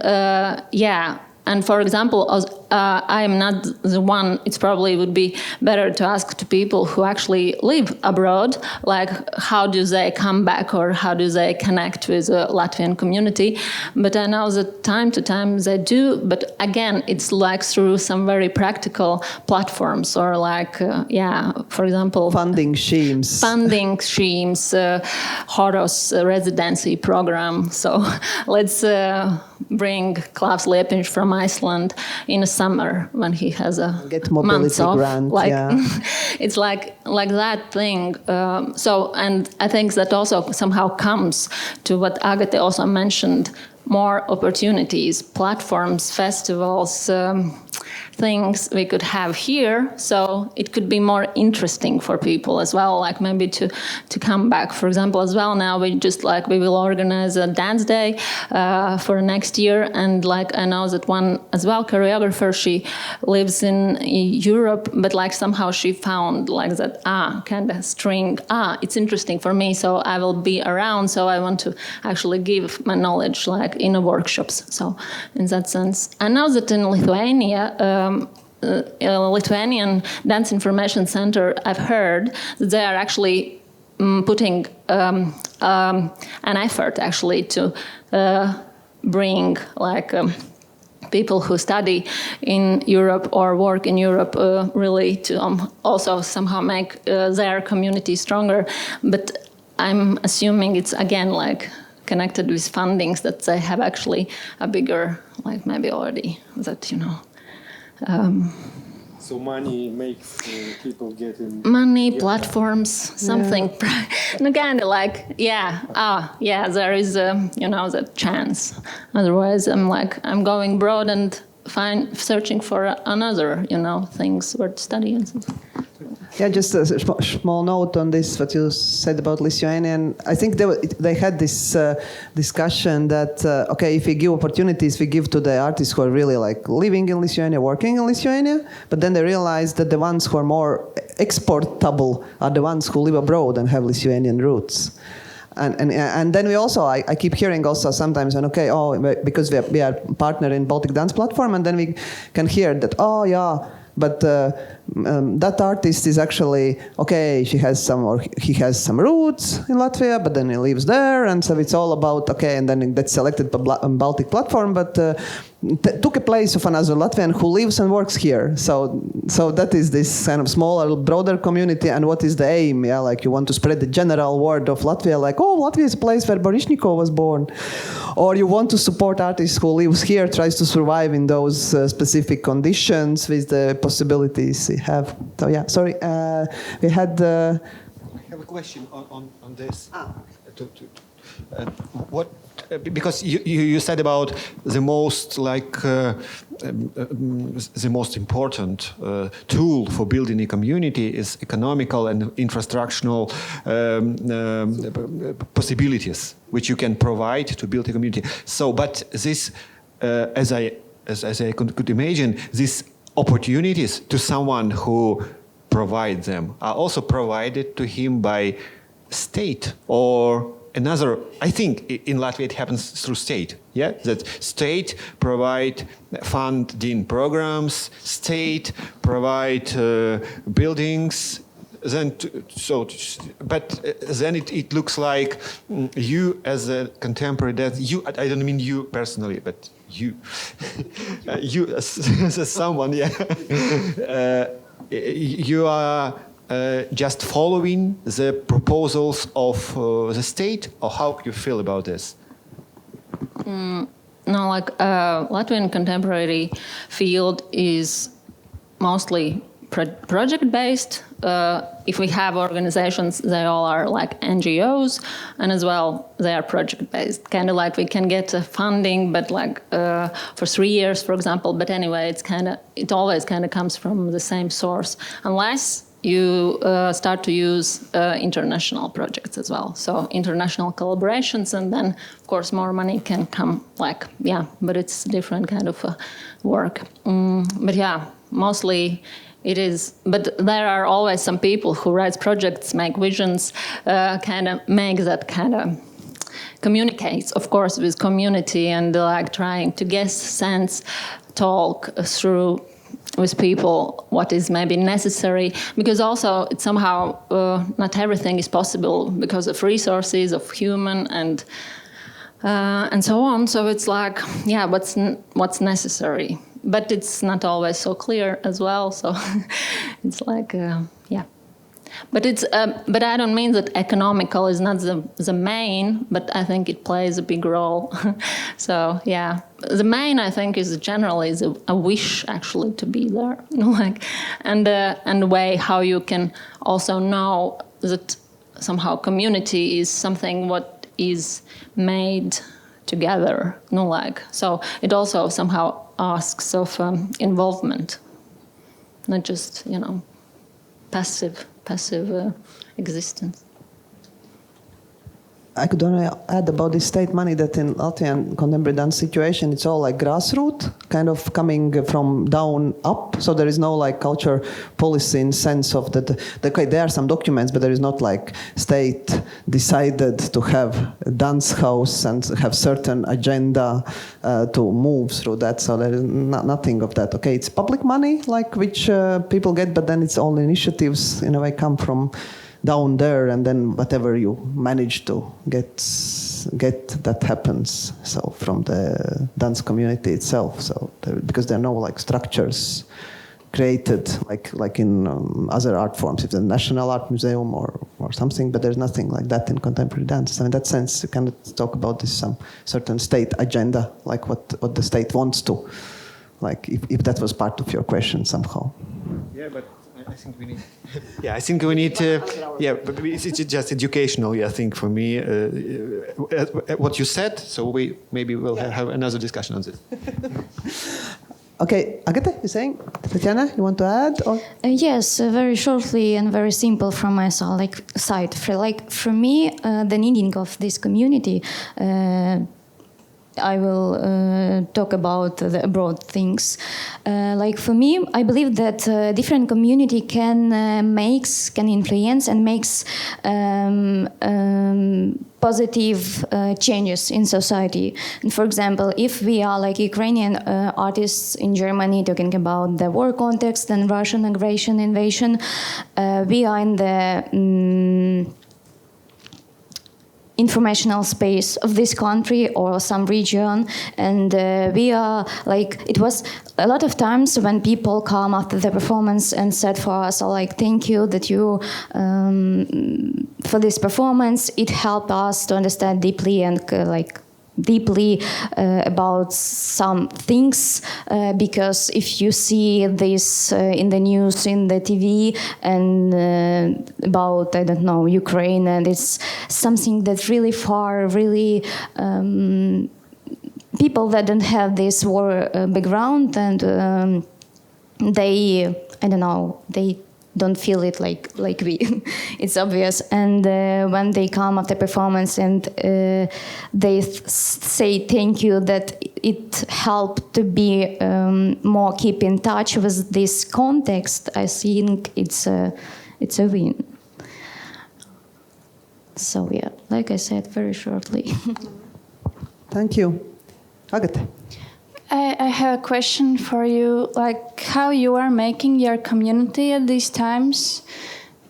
and for example, I am not the one, it probably would be better to ask to people who actually live abroad, like how do they come back, or how do they connect with the Latvian community. But I know that time to time they do, but again, it's like through some very practical platforms, or like, for example, funding schemes, Horos residency program. So let's bring Klaus Liepiņš from Iceland in the summer when he has a get mobility month off. grant. It's like that thing. So, and I think that also somehow comes to what Agate also mentioned: more opportunities, platforms, festivals, things we could have here, so it could be more interesting for people as well, like maybe to come back. For example, as well, now we will organize a dance day for next year, and like I know that one as well choreographer, she lives in Europe, but like somehow she found like that kind of string, it's interesting for me, so I will be around, so I want to actually give my knowledge like in the workshops. So in that sense, I know that in Lithuania, Lithuanian Dance Information Center, I've heard that they are actually putting an effort actually to bring like people who study in Europe or work in Europe really to also somehow make their community stronger. But I'm assuming it's again like connected with fundings, that they have actually a bigger, like maybe already that, so money makes people get in. Money, platforms, something. Kind of like, there is that chance. Otherwise, I'm going abroad and searching for another, things worth studying. Yeah, just a small note on this, what you said about Lithuanian. I think they had this discussion that, if we give opportunities, we give to the artists who are really like living in Lithuania, working in Lithuania, but then they realized that the ones who are more exportable are the ones who live abroad and have Lithuanian roots. And then we also, I keep hearing also sometimes when, because we are partner in Baltic Dance Platform, and then we can hear that, but that artist is actually, he has some roots in Latvia, but then he lives there, and so it's all about, and then that's selected Baltic platform, but took a place of another Latvian who lives and works here. So that is this kind of smaller, broader community, and what is the aim? Yeah, like you want to spread the general word of Latvia, like, Latvia is a place where Baryshnikov was born. Or you want to support artists who lives here, tries to survive in those specific conditions with the possibilities we have. So yeah, sorry, we had... I have a question on this. What? Because you said about the most the most important tool for building a community is economical and infrastructural possibilities which you can provide to build a community. So, but this, as I could imagine, these opportunities to someone who provides them are also provided to him by state, or another, I think in Latvia it happens through state, yeah? That state provide funding programs, state provide buildings, then but then it looks like you as a contemporary dance, I don't mean you personally, but you, you as someone, yeah, you are just following the proposals of the state, or how you feel about this? No, like Latvian contemporary field is mostly project-based. If we have organizations, they all are like NGOs, and as well they are project-based. Kind of like we can get funding, but like for 3 years, for example. But anyway, it always kind of comes from the same source, unless you start to use international projects as well. So international collaborations, and then of course more money can come. Like but it's different kind of work. But yeah, mostly. It is, but there are always some people who write projects, make visions, kind of make that kind of communicates, of course, with community and like trying to guess, sense, talk through with people what is maybe necessary, because also it's somehow not everything is possible because of resources, of human and so on. So it's like, what's necessary. But it's not always so clear as well. So it's like, But it's, but I don't mean that economical is not the main, but I think it plays a big role. So yeah, the main I think is generally is a wish actually to be there, like, and the way how you can also know that somehow community is something what is made together, like, so it also somehow asks of involvement, not just, passive existence. I could only add about the state money that in Latvian contemporary dance situation, it's all like grassroots, kind of coming from down up. So there is no like culture policy in sense of that. Okay, there are some documents, but there is not like state decided to have a dance house and have certain agenda to move through that. So there is nothing of that. Okay, it's public money, like which people get, but then it's all initiatives in a way come from down there, and then whatever you manage to get that happens. So from the dance community itself. So because there are no like structures created like in other art forms, if the National Art Museum or something, but there's nothing like that in contemporary dance. So in that sense, you cannot talk about this some certain state agenda, like what the state wants to, like if that was part of your question somehow. Yeah, but I think we need. Yeah, I think we need to. Yeah, but it's just educational. I think for me, what you said. So we maybe we'll have another discussion on this. Okay, Agate, you're saying? Tatiana, you want to add? Or? Yes, very shortly and very simple from my side. For me, the needing of this community. I will talk about the abroad things. Like for me, I believe that different community can influence and makes positive changes in society. And for example, if we are like Ukrainian artists in Germany talking about the war context and Russian aggression invasion, we are in the informational space of this country or some region, and we are like, it was a lot of times when people come after the performance and said for us like, thank you that you for this performance, it helped us to understand deeply and deeply about some things, because if you see this in the news, in the TV, and about, I don't know, Ukraine, and it's something that's really far, really people that don't have this war background, and they, I don't know, they don't feel it like we. It's obvious. And when they come after performance and they say thank you, that it helped to be more keep in touch with this context, I think it's a win. So yeah, like I said, very shortly. Thank you. Agate. I have a question for you, like how you are making your community at these times,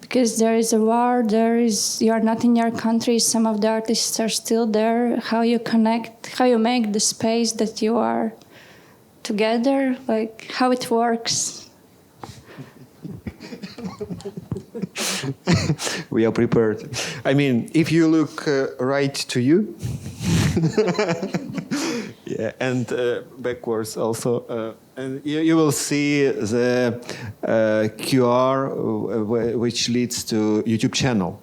because there is a war, you are not in your country, some of the artists are still there, how you connect, how you make the space that you are together, like how it works. We are prepared. I mean, if you look right to you, yeah, and backwards also, and you will see the QR which leads to YouTube channel.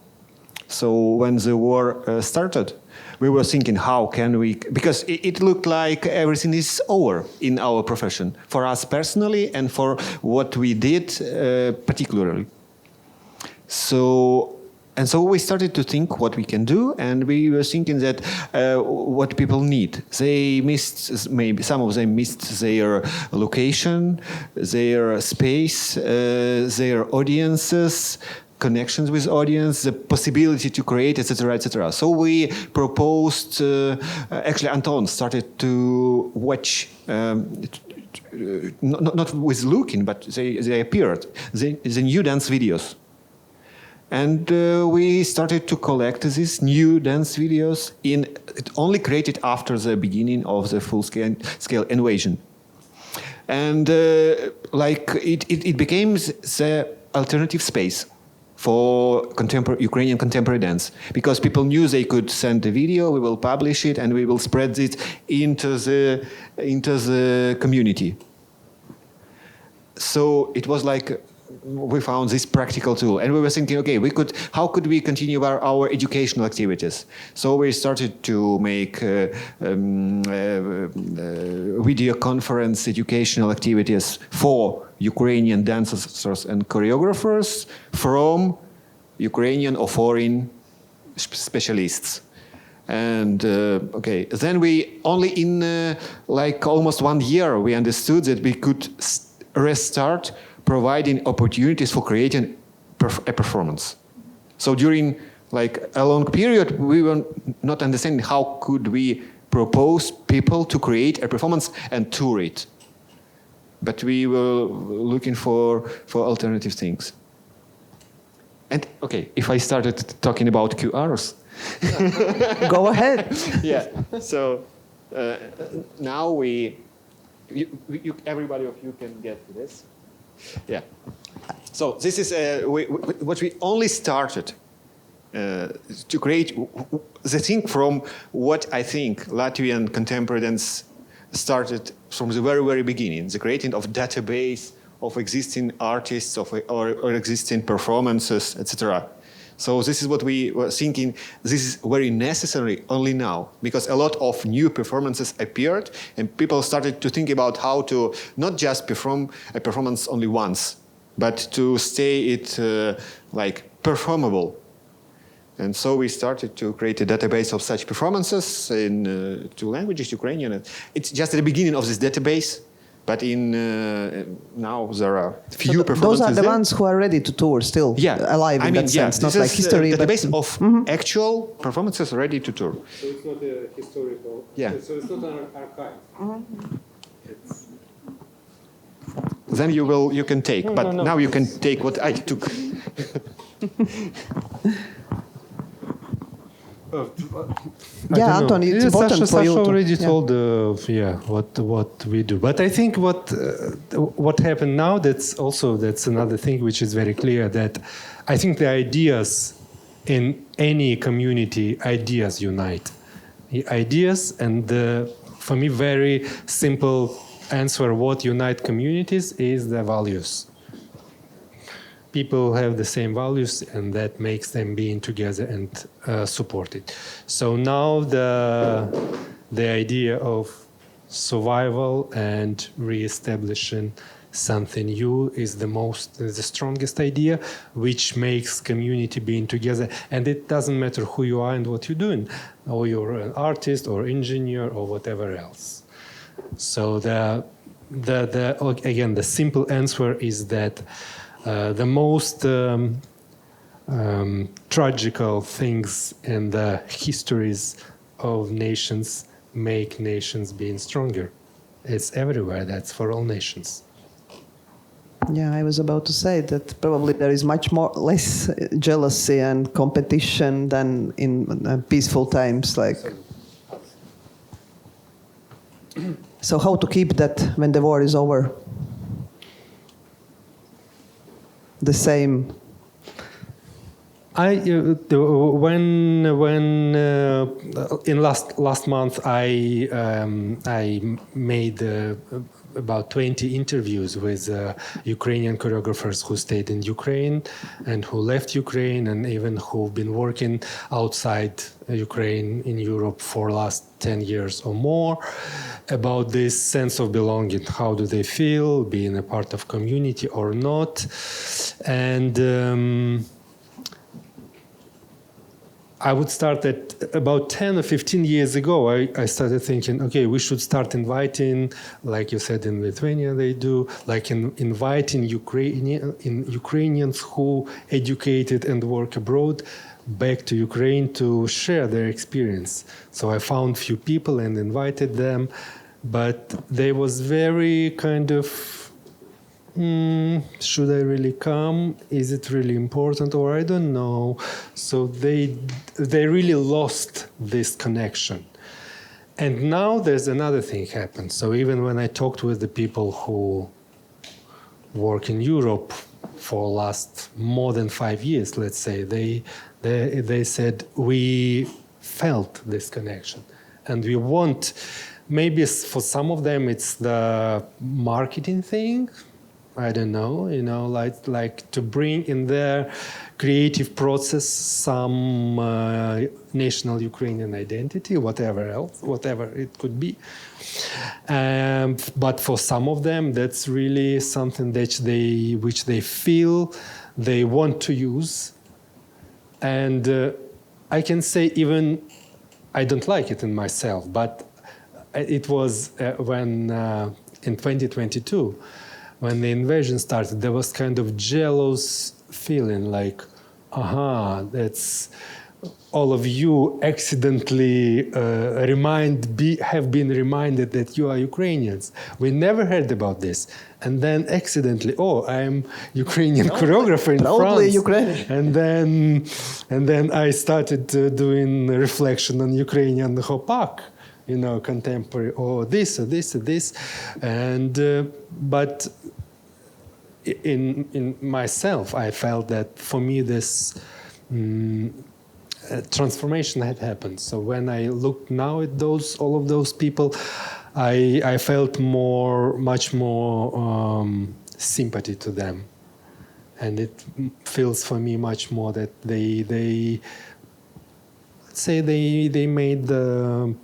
So when the war started, we were thinking, how can we, because it looked like everything is over in our profession, for us personally and for what we did particularly. So we started to think what we can do, and we were thinking that what people need. They missed, maybe some of them missed their location, their space, their audiences, connections with audience, the possibility to create, etc., etc. So we proposed, actually Anton started to watch, not with looking, but they appeared, the new dance videos. And we started to collect these new dance videos only created after the beginning of the full-scale invasion. And it became the alternative space for Ukrainian contemporary dance, because people knew they could send a video, we will publish it, and we will spread it into the community. So it was like we found this practical tool, and we were thinking, okay, how could we continue our educational activities? So we started to make video conference educational activities for Ukrainian dancers and choreographers from Ukrainian or foreign specialists. And okay, then we only in like almost 1 year we understood that we could restart providing opportunities for creating a performance. So during like a long period, we were not understanding how could we propose people to create a performance and tour it. But we were looking for alternative things. And okay, if I started talking about QRs. Go ahead. Yeah, so now everybody of you can get this. Yeah. So this is what we only started to create the thing from what I think Latvian contemporary dance started from the very, very beginning, the creating of database of existing artists or existing performances, etc. So this is what we were thinking. This is very necessary only now, because a lot of new performances appeared and people started to think about how to not just perform a performance only once, but to stay it like performable. And so we started to create a database of such performances in 2 languages, Ukrainian. It's just at the beginning of this database. But now there are few performances. Those are the ones who are ready to tour still, alive in that sense, not like history. The database of actual performances ready to tour. So it's not a historical. Yeah. So it's not an archive. Then you can take, but now you can take what I took. Yeah, Anton, it's important for you. Sasha already told, what we do. But I think what happened now, that's another thing which is very clear, that I think the ideas in any community, ideas unite. Ideas, and for me, very simple answer what unite communities is the values. People have the same values, and that makes them being together and supported. So now the idea of survival and re-establishing something new is the strongest idea, which makes community being together. And it doesn't matter who you are and what you're doing, or you're an artist or engineer or whatever else. So again, the simple answer is that the most tragical things in the histories of nations make nations being stronger. It's everywhere. That's for all nations. Yeah, I was about to say that probably there is much less jealousy and competition than in peaceful times. So how to keep that when the war is over? The same. When in last month I made about 20 interviews with Ukrainian choreographers who stayed in Ukraine and who left Ukraine, and even who've been working outside Ukraine in Europe for last 10 years or more, about this sense of belonging. How do they feel being a part of community or not? And I would start at about 10 or 15 years ago. I started thinking, okay, we should start inviting, like you said in Lithuania they do, like inviting Ukrainians who educated and work abroad back to Ukraine to share their experience. So I found few people and invited them, but there was very kind of, should I really come? Is it really important? Or I don't know. So they really lost this connection. And now there's another thing happened. So even when I talked with the people who work in Europe for last more than 5 years, let's say, they said we felt this connection, and we want. Maybe for some of them it's the marketing thing. I don't know, like to bring in their creative process some national Ukrainian identity, whatever it could be. But for some of them, that's really something which they feel they want to use. And I can say even I don't like it in myself, but it was when in 2022, when the invasion started, there was kind of jealous feeling like, that's all of you accidentally have been reminded that you are Ukrainians. We never heard about this. And then accidentally, I'm Ukrainian choreographer in France. Ukrainian. And then I started doing reflection on Ukrainian hopak, contemporary, or this. And but in myself, I felt that for me this transformation had happened. So when I look now at all of those people, I felt much more sympathy to them, and it feels for me much more that they made the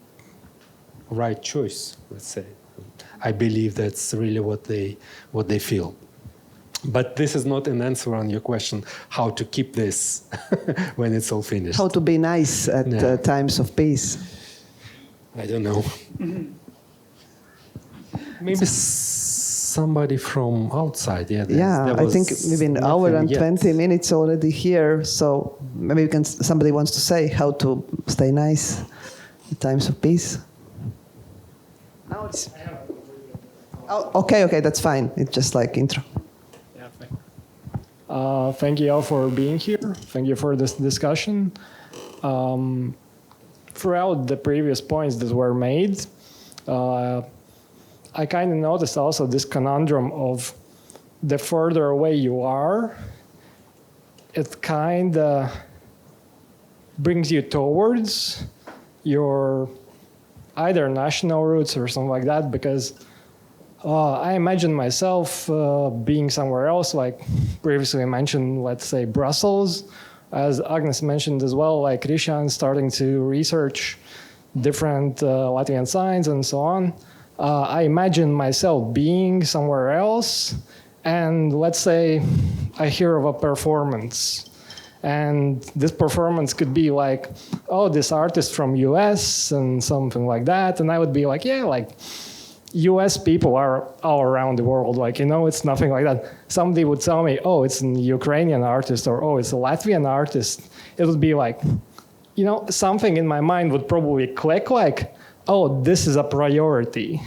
right choice. Let's say, I believe that's really what they feel. But this is not an answer on your question, how to keep this when it's all finished. How to be nice at times of peace. I don't know. Maybe somebody from outside. I think maybe an hour and 20 minutes already here. So maybe somebody wants to say how to stay nice at times of peace. Okay, that's fine. It's just like intro. Thank you all for being here. Thank you for this discussion. Throughout the previous points that were made, I kind of noticed also this conundrum of the further away you are, it kind of brings you towards your either national roots or something like that, because I imagine myself being somewhere else, like previously mentioned, let's say Brussels, as Agnes mentioned as well, like Rishan starting to research different Latvian signs and so on. I imagine myself being somewhere else, and let's say I hear of a performance. And this performance could be like, this artist from US and something like that. And I would be like, US people are all around the world. Like, you know, it's nothing like that. Somebody would tell me, oh, it's an Ukrainian artist, or oh, it's a Latvian artist. It would be like, you know, something in my mind would probably click like, oh, this is a priority.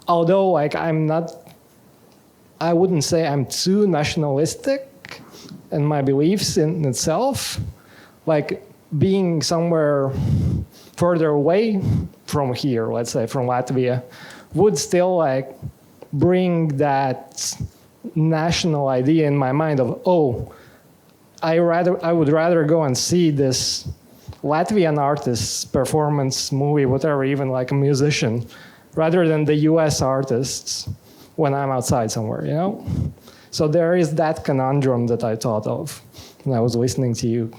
Although, like, I wouldn't say I'm too nationalistic in my beliefs in itself. Like, being somewhere further away from here, let's say from Latvia, would still like bring that national idea in my mind of, oh, I would rather go and see this Latvian artist's performance, movie, whatever, even like a musician, rather than the US artists when I'm outside somewhere, you know? So there is that conundrum that I thought of when I was listening to you.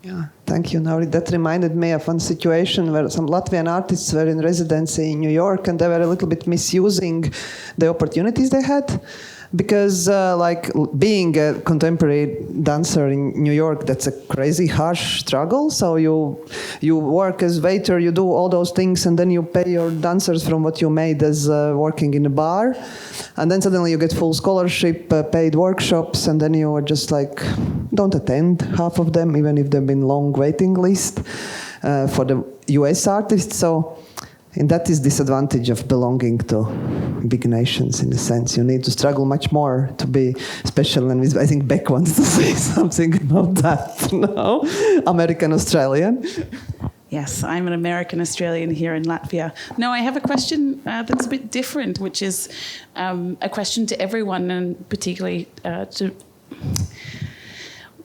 Yeah, thank you, Nauri. That reminded me of one situation where some Latvian artists were in residency in New York, and they were a little bit misusing the opportunities they had. Because like being a contemporary dancer in New York, that's a crazy harsh struggle. So you work as waiter, you do all those things, and then you pay your dancers from what you made as working in a bar. And then suddenly you get full scholarship, paid workshops, and then you are just like, don't attend half of them, even if they've been long waiting list for the US artists. So, and that is disadvantage of belonging to big nations in a sense. You need to struggle much more to be special. And I think Beck wants to say something about that now. American-Australian. Yes, I'm an American-Australian here in Latvia. No, I have a question that's a bit different, which is a question to everyone, and particularly to...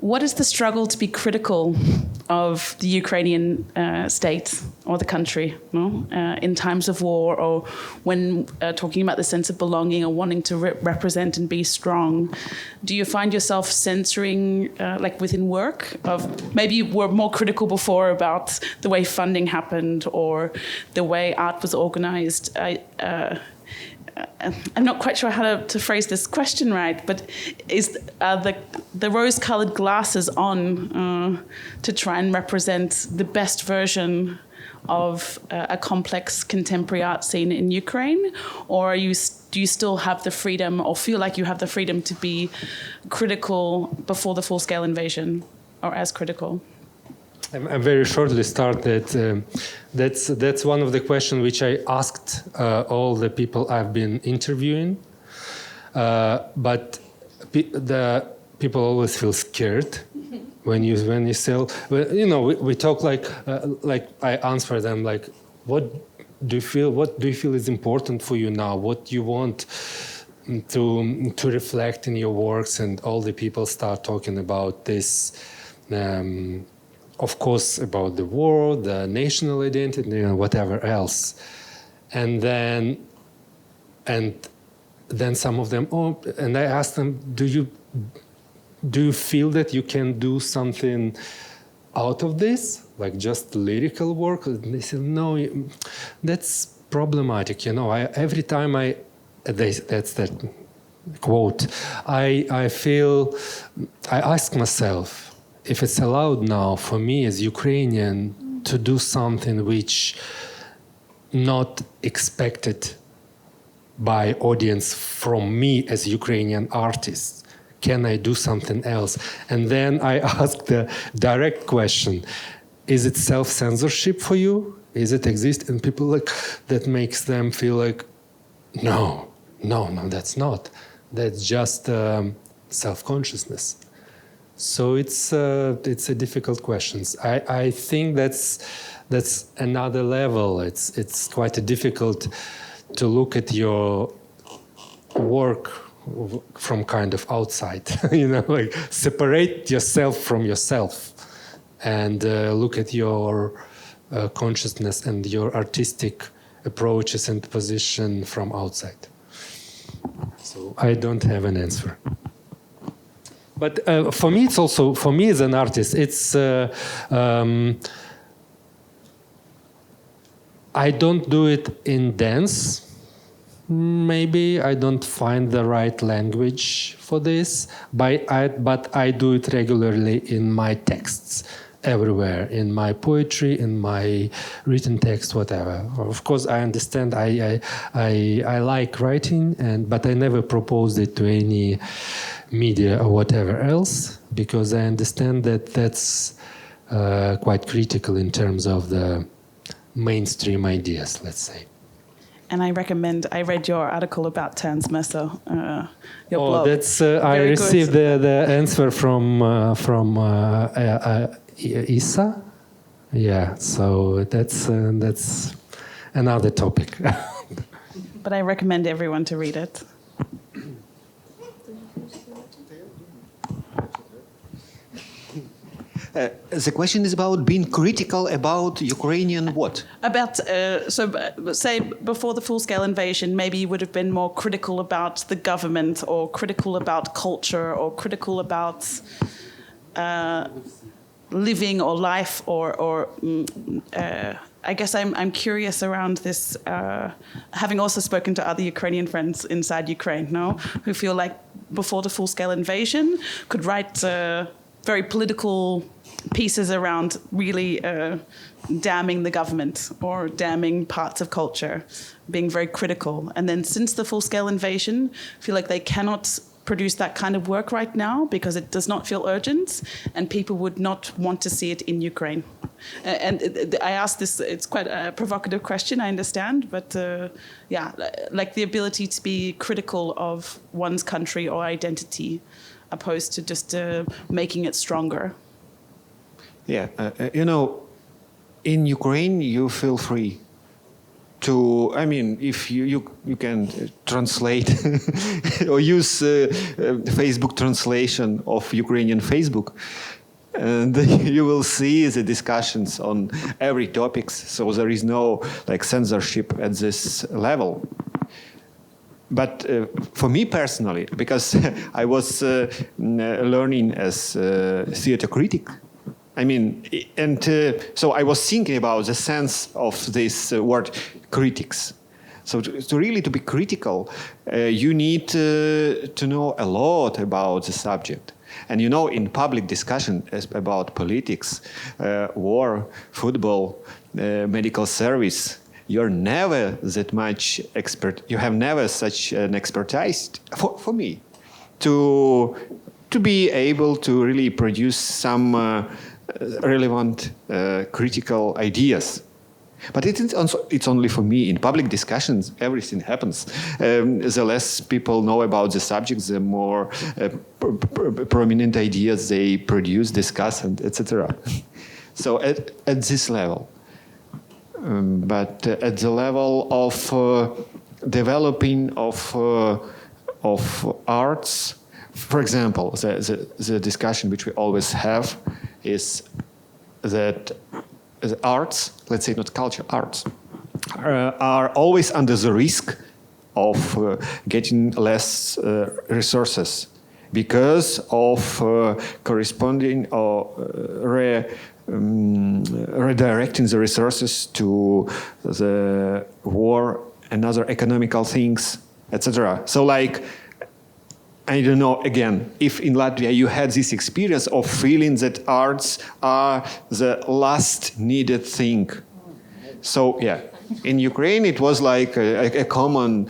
What is the struggle to be critical of the Ukrainian state or the country, no? In times of war, or when talking about the sense of belonging or wanting to represent and be strong? Do you find yourself censoring, like within work, of maybe you were more critical before about the way funding happened or the way art was organized? I'm not quite sure how to phrase this question right, but is the rose-colored glasses on to try and represent the best version of a complex contemporary art scene in Ukraine, or do you still have the freedom, or feel like you have the freedom to be critical before the full-scale invasion, or as critical? I very shortly started. That's one of the questions which I asked all the people I've been interviewing. But the people always feel scared when you sell. Well, you know, we talk like I answer them like, what do you feel? What do you feel is important for you now? What you want to reflect in your works? And all the people start talking about this. Of course, about the war, the national identity, and whatever else. And then some of them, and I asked them, do you feel that you can do something out of this, like just lyrical work? And they said, no, that's problematic. You know, every time that's that quote, I ask myself, if it's allowed now for me as Ukrainian to do something which not expected by audience from me as Ukrainian artist, can I do something else? And then I ask the direct question, is it self-censorship for you? Is it exist? And people like, that makes them feel like, no, that's not. That's just self-consciousness. So it's a difficult question. I think that's another level. It's quite difficult to look at your work from kind of outside, you know, like separate yourself from yourself and look at your consciousness and your artistic approaches and position from outside. So I don't have an answer. But for me, it's also, for me as an artist, it's, I don't do it in dance. Maybe I don't find the right language for this, but I do it regularly in my texts. everywhere, in my poetry, in my written text, whatever. Of course, I understand. I like writing, but I never proposed it to any media or whatever else, because I understand that that's quite critical in terms of the mainstream ideas, let's say. And I read your article about Transmesser, your blog. That's I received the answer from Isa. Yeah, so that's another topic. But I recommend everyone to read it. The question is about being critical about Ukrainian what? About, say, before the full-scale invasion, maybe you would have been more critical about the government, or critical about culture, or critical about living or life, or I guess I'm curious around this, having also spoken to other Ukrainian friends inside Ukraine, who feel like before the full-scale invasion could write very political pieces around really damning the government or damning parts of culture, being very critical. And then since the full-scale invasion, feel like they cannot produce that kind of work right now because it does not feel urgent and people would not want to see it in Ukraine. And I asked this, it's quite a provocative question, I understand, but yeah, like the ability to be critical of one's country or identity opposed to just making it stronger. Yeah, in Ukraine you feel free to, if you can translate or use Facebook translation of Ukrainian Facebook, and you will see the discussions on every topics. So there is no censorship at this level. But for me personally, because I was learning as a theater critic, so I was thinking about the sense of this word critics. So to really be critical, you need to know a lot about the subject. And in public discussion about politics, war, football, medical service, you're never that much expert. You have never such an expertise for me to be able to really produce some relevant critical ideas. But it's only for me. In public discussions, everything happens. The less people know about the subject, the more prominent ideas they produce, discuss, and etc. So at this level. But at the level of developing of arts, for example, the discussion which we always have is that the arts, let's say not culture, arts, are always under the risk of getting less resources because of corresponding or redirecting the resources to the war and other economical things, etc. So I don't know, again, if in Latvia you had this experience of feeling that arts are the last needed thing. So, yeah, in Ukraine it was like a common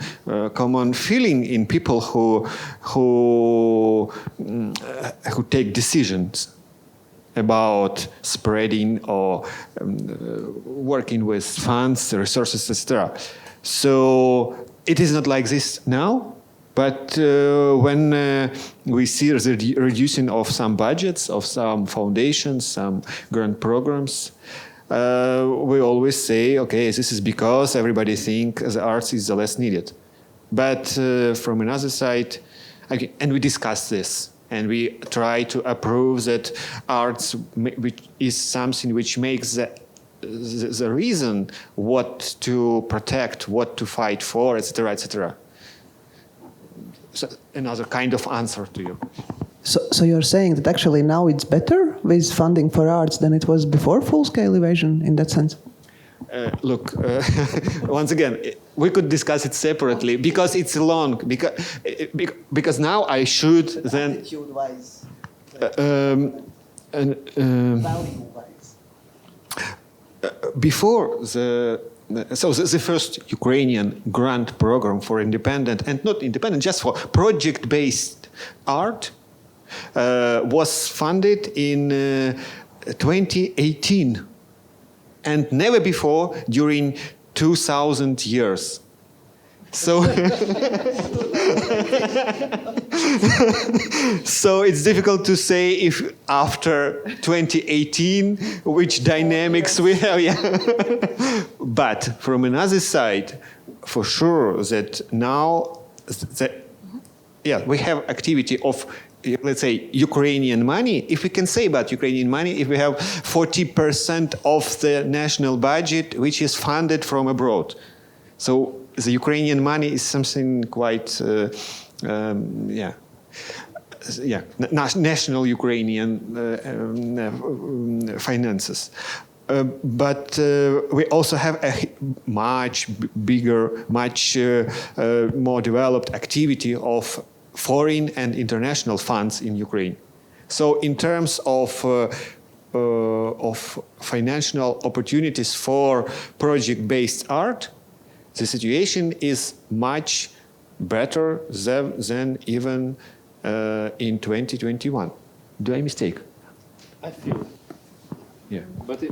feeling in people who take decisions about spreading or working with funds, resources, etc. So it is not like this now. But when we see the reducing of some budgets, of some foundations, some grant programs, we always say, okay, this is because everybody thinks the arts is the less needed. But from another side, and we discuss this, and we try to approve that arts is something which makes the reason what to protect, what to fight for, etc., etc. So another kind of answer to you. So you're saying that actually now it's better with funding for arts than it was before full-scale invasion in that sense? Look, once again, we could discuss it separately because it's long. Because now I should then... Attitude-wise. Value-wise. before the first Ukrainian grant program for independent, and not independent, just for project-based art was funded in 2018, and never before during 2,000 years. So, so it's difficult to say if after 2018 which dynamics we have. Yeah. But from another side, for sure that now we have activity of, let's say, Ukrainian money. If we can say about Ukrainian money, if we have 40% of the national budget which is funded from abroad. So the Ukrainian money is something quite, national Ukrainian finances. But we also have a much bigger, much more developed activity of foreign and international funds in Ukraine. So in terms of financial opportunities for project-based art, the situation is much better than even in 2021. Do I mistake? I feel. Yeah. But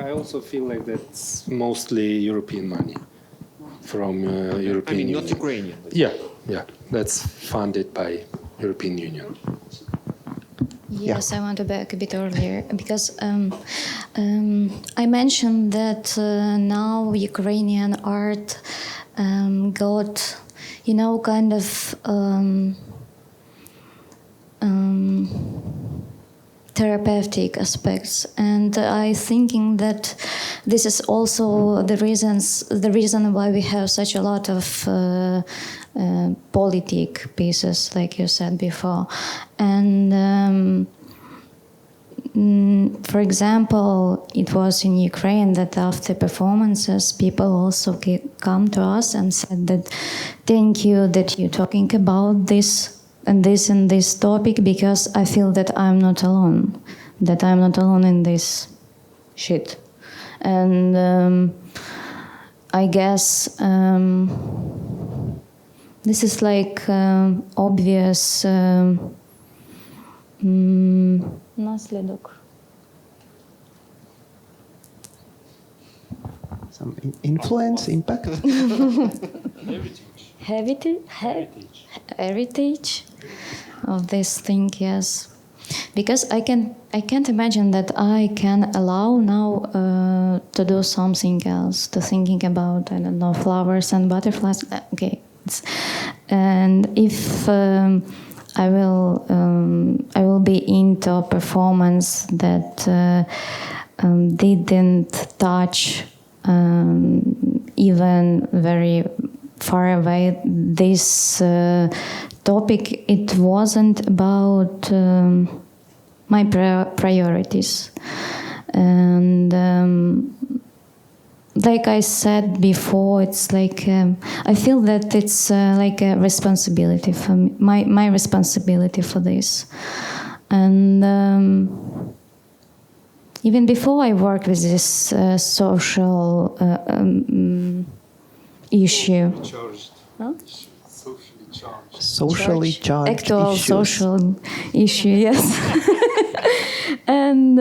I also feel like that's mostly European money from European Union. Not Ukrainian. Yeah, that's funded by European Union. Yes, I want to back a bit earlier because I mentioned that now Ukrainian art got, kind of therapeutic aspects, and I thinking that this is also the reason why we have such a lot of politic pieces, like you said before. And for example, it was in Ukraine that after performances, people also come to us and said that thank you that you're talking about this and this topic, because I feel that I'm not alone, in this shit. And I guess this is like obvious наследок. Some influence, impact? Heritage of this thing, yes. Because I can't imagine that I can allow now to do something else, to thinking about, I don't know, flowers and butterflies. Okay, and if I will be into a performance that didn't touch even very far away this topic. It wasn't about my priorities, and like I said before, it's like I feel that it's like a responsibility for me, my responsibility for this. And even before I worked with this social issue. Huh? Socially charged actual issues. Social issue, yes. And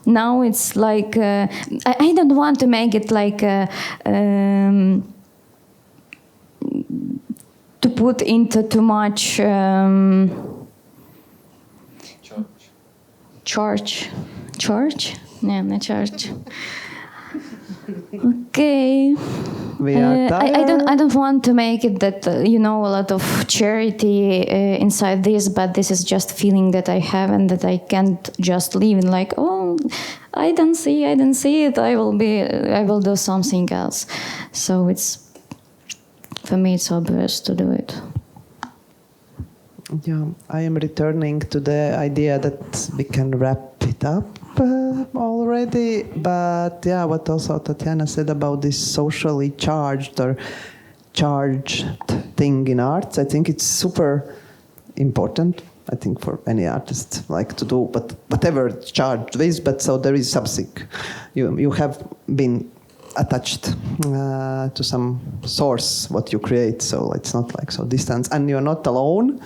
now it's like I don't want to make it like to put into too much church. Yeah, not church. Okay. We are tired. I don't want to make it that a lot of charity inside this, but this is just feeling that I have, and that I can't just leave and like, oh, I don't see it. I will do something else. So for me it's obvious to do it. Yeah, I am returning to the idea that we can wrap it up already, but yeah, what also Tatiana said about this socially charged or charged thing in arts, I think it's super important. I think for any artist like to do, but whatever it's charged with, but so there is something, you have been attached to some source what you create, so it's not like so distant, and you're not alone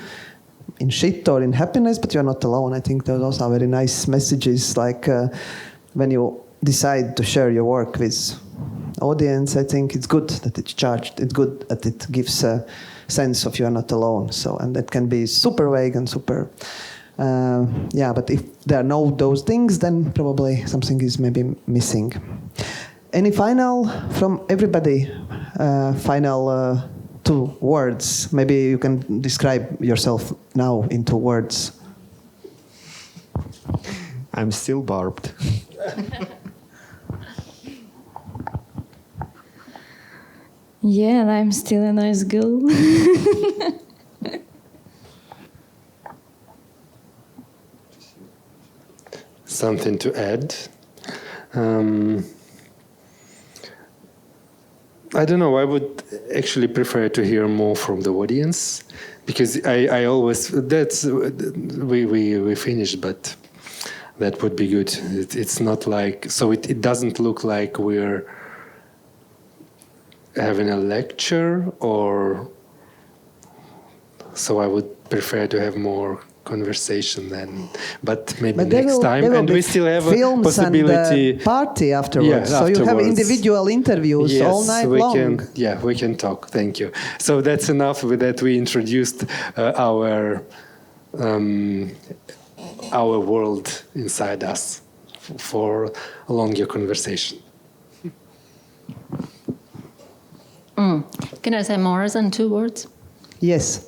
in shit or in happiness, but you're not alone. I think those are very nice messages, like when you decide to share your work with audience, I think it's good that it's charged, it's good that it gives a sense of you're not alone. So, and that can be super vague and super but if there are no those things, then probably something is maybe missing. Any final from everybody? Final 2 words. Maybe you can describe yourself now in 2 words. I'm still barbed. Yeah, and I'm still a nice girl. Something to add? I don't know. I would actually prefer to hear more from the audience, because I always we finished, but that would be good. It's not like so. It doesn't look like we're having a lecture, or so I would prefer to have more conversation then, but maybe next time. And we still have a possibility. And party afterwards. Yeah, so you have individual interviews all night long. We can talk. Thank you. So that's enough with that. We introduced our world inside us for a longer conversation. Can I say more than 2 words? Yes.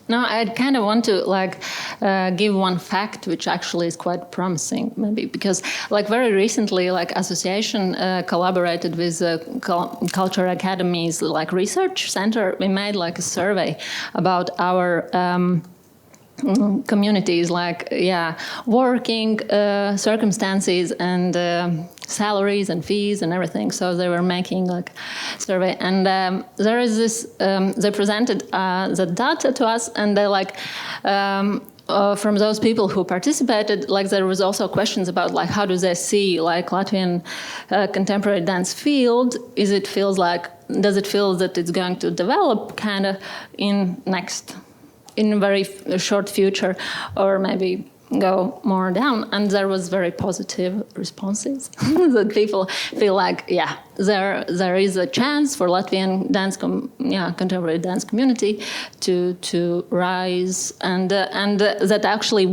No, I kind of want to give one fact, which actually is quite promising, maybe, because very recently, association collaborated with Culture Academy's research center. We made a survey about our communities, working circumstances and salaries and fees and everything. So they were making survey, and there is this. They presented the data to us, and they from those people who participated, there was also questions about how do they see Latvian contemporary dance field? Does it feel that it's going to develop kind of in a very short future, or maybe go more down? And there was very positive responses that people feel there is a chance for Latvian dance contemporary dance community to rise, and that actually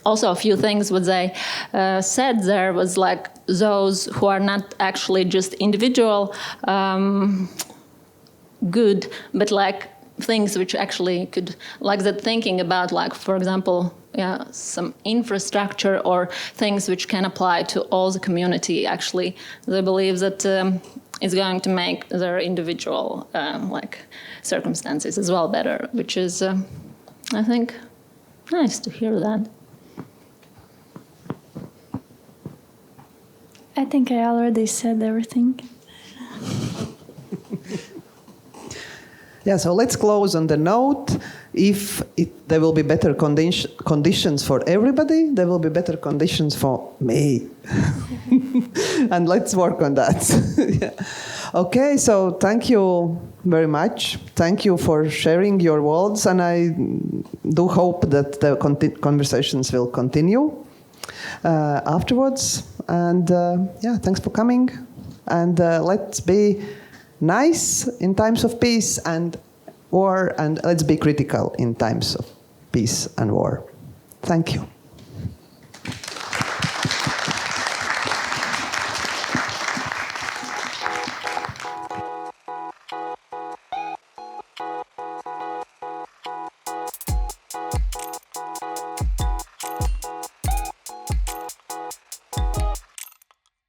also a few things what they said there was those who are not actually just individual good, but things which actually could, that thinking about, for example, some infrastructure or things which can apply to all the community. Actually, they believe that it's going to make their individual circumstances as well better, which is, I think, nice to hear that. I think I already said everything. Yeah, so let's close on the note. If there will be better conditions for everybody, there will be better conditions for me. And let's work on that. Yeah. Okay, so thank you very much. Thank you for sharing your words, and I do hope that the conversations will continue afterwards. And thanks for coming. And let's be nice in times of peace and war, and let's be critical in times of peace and war. Thank you.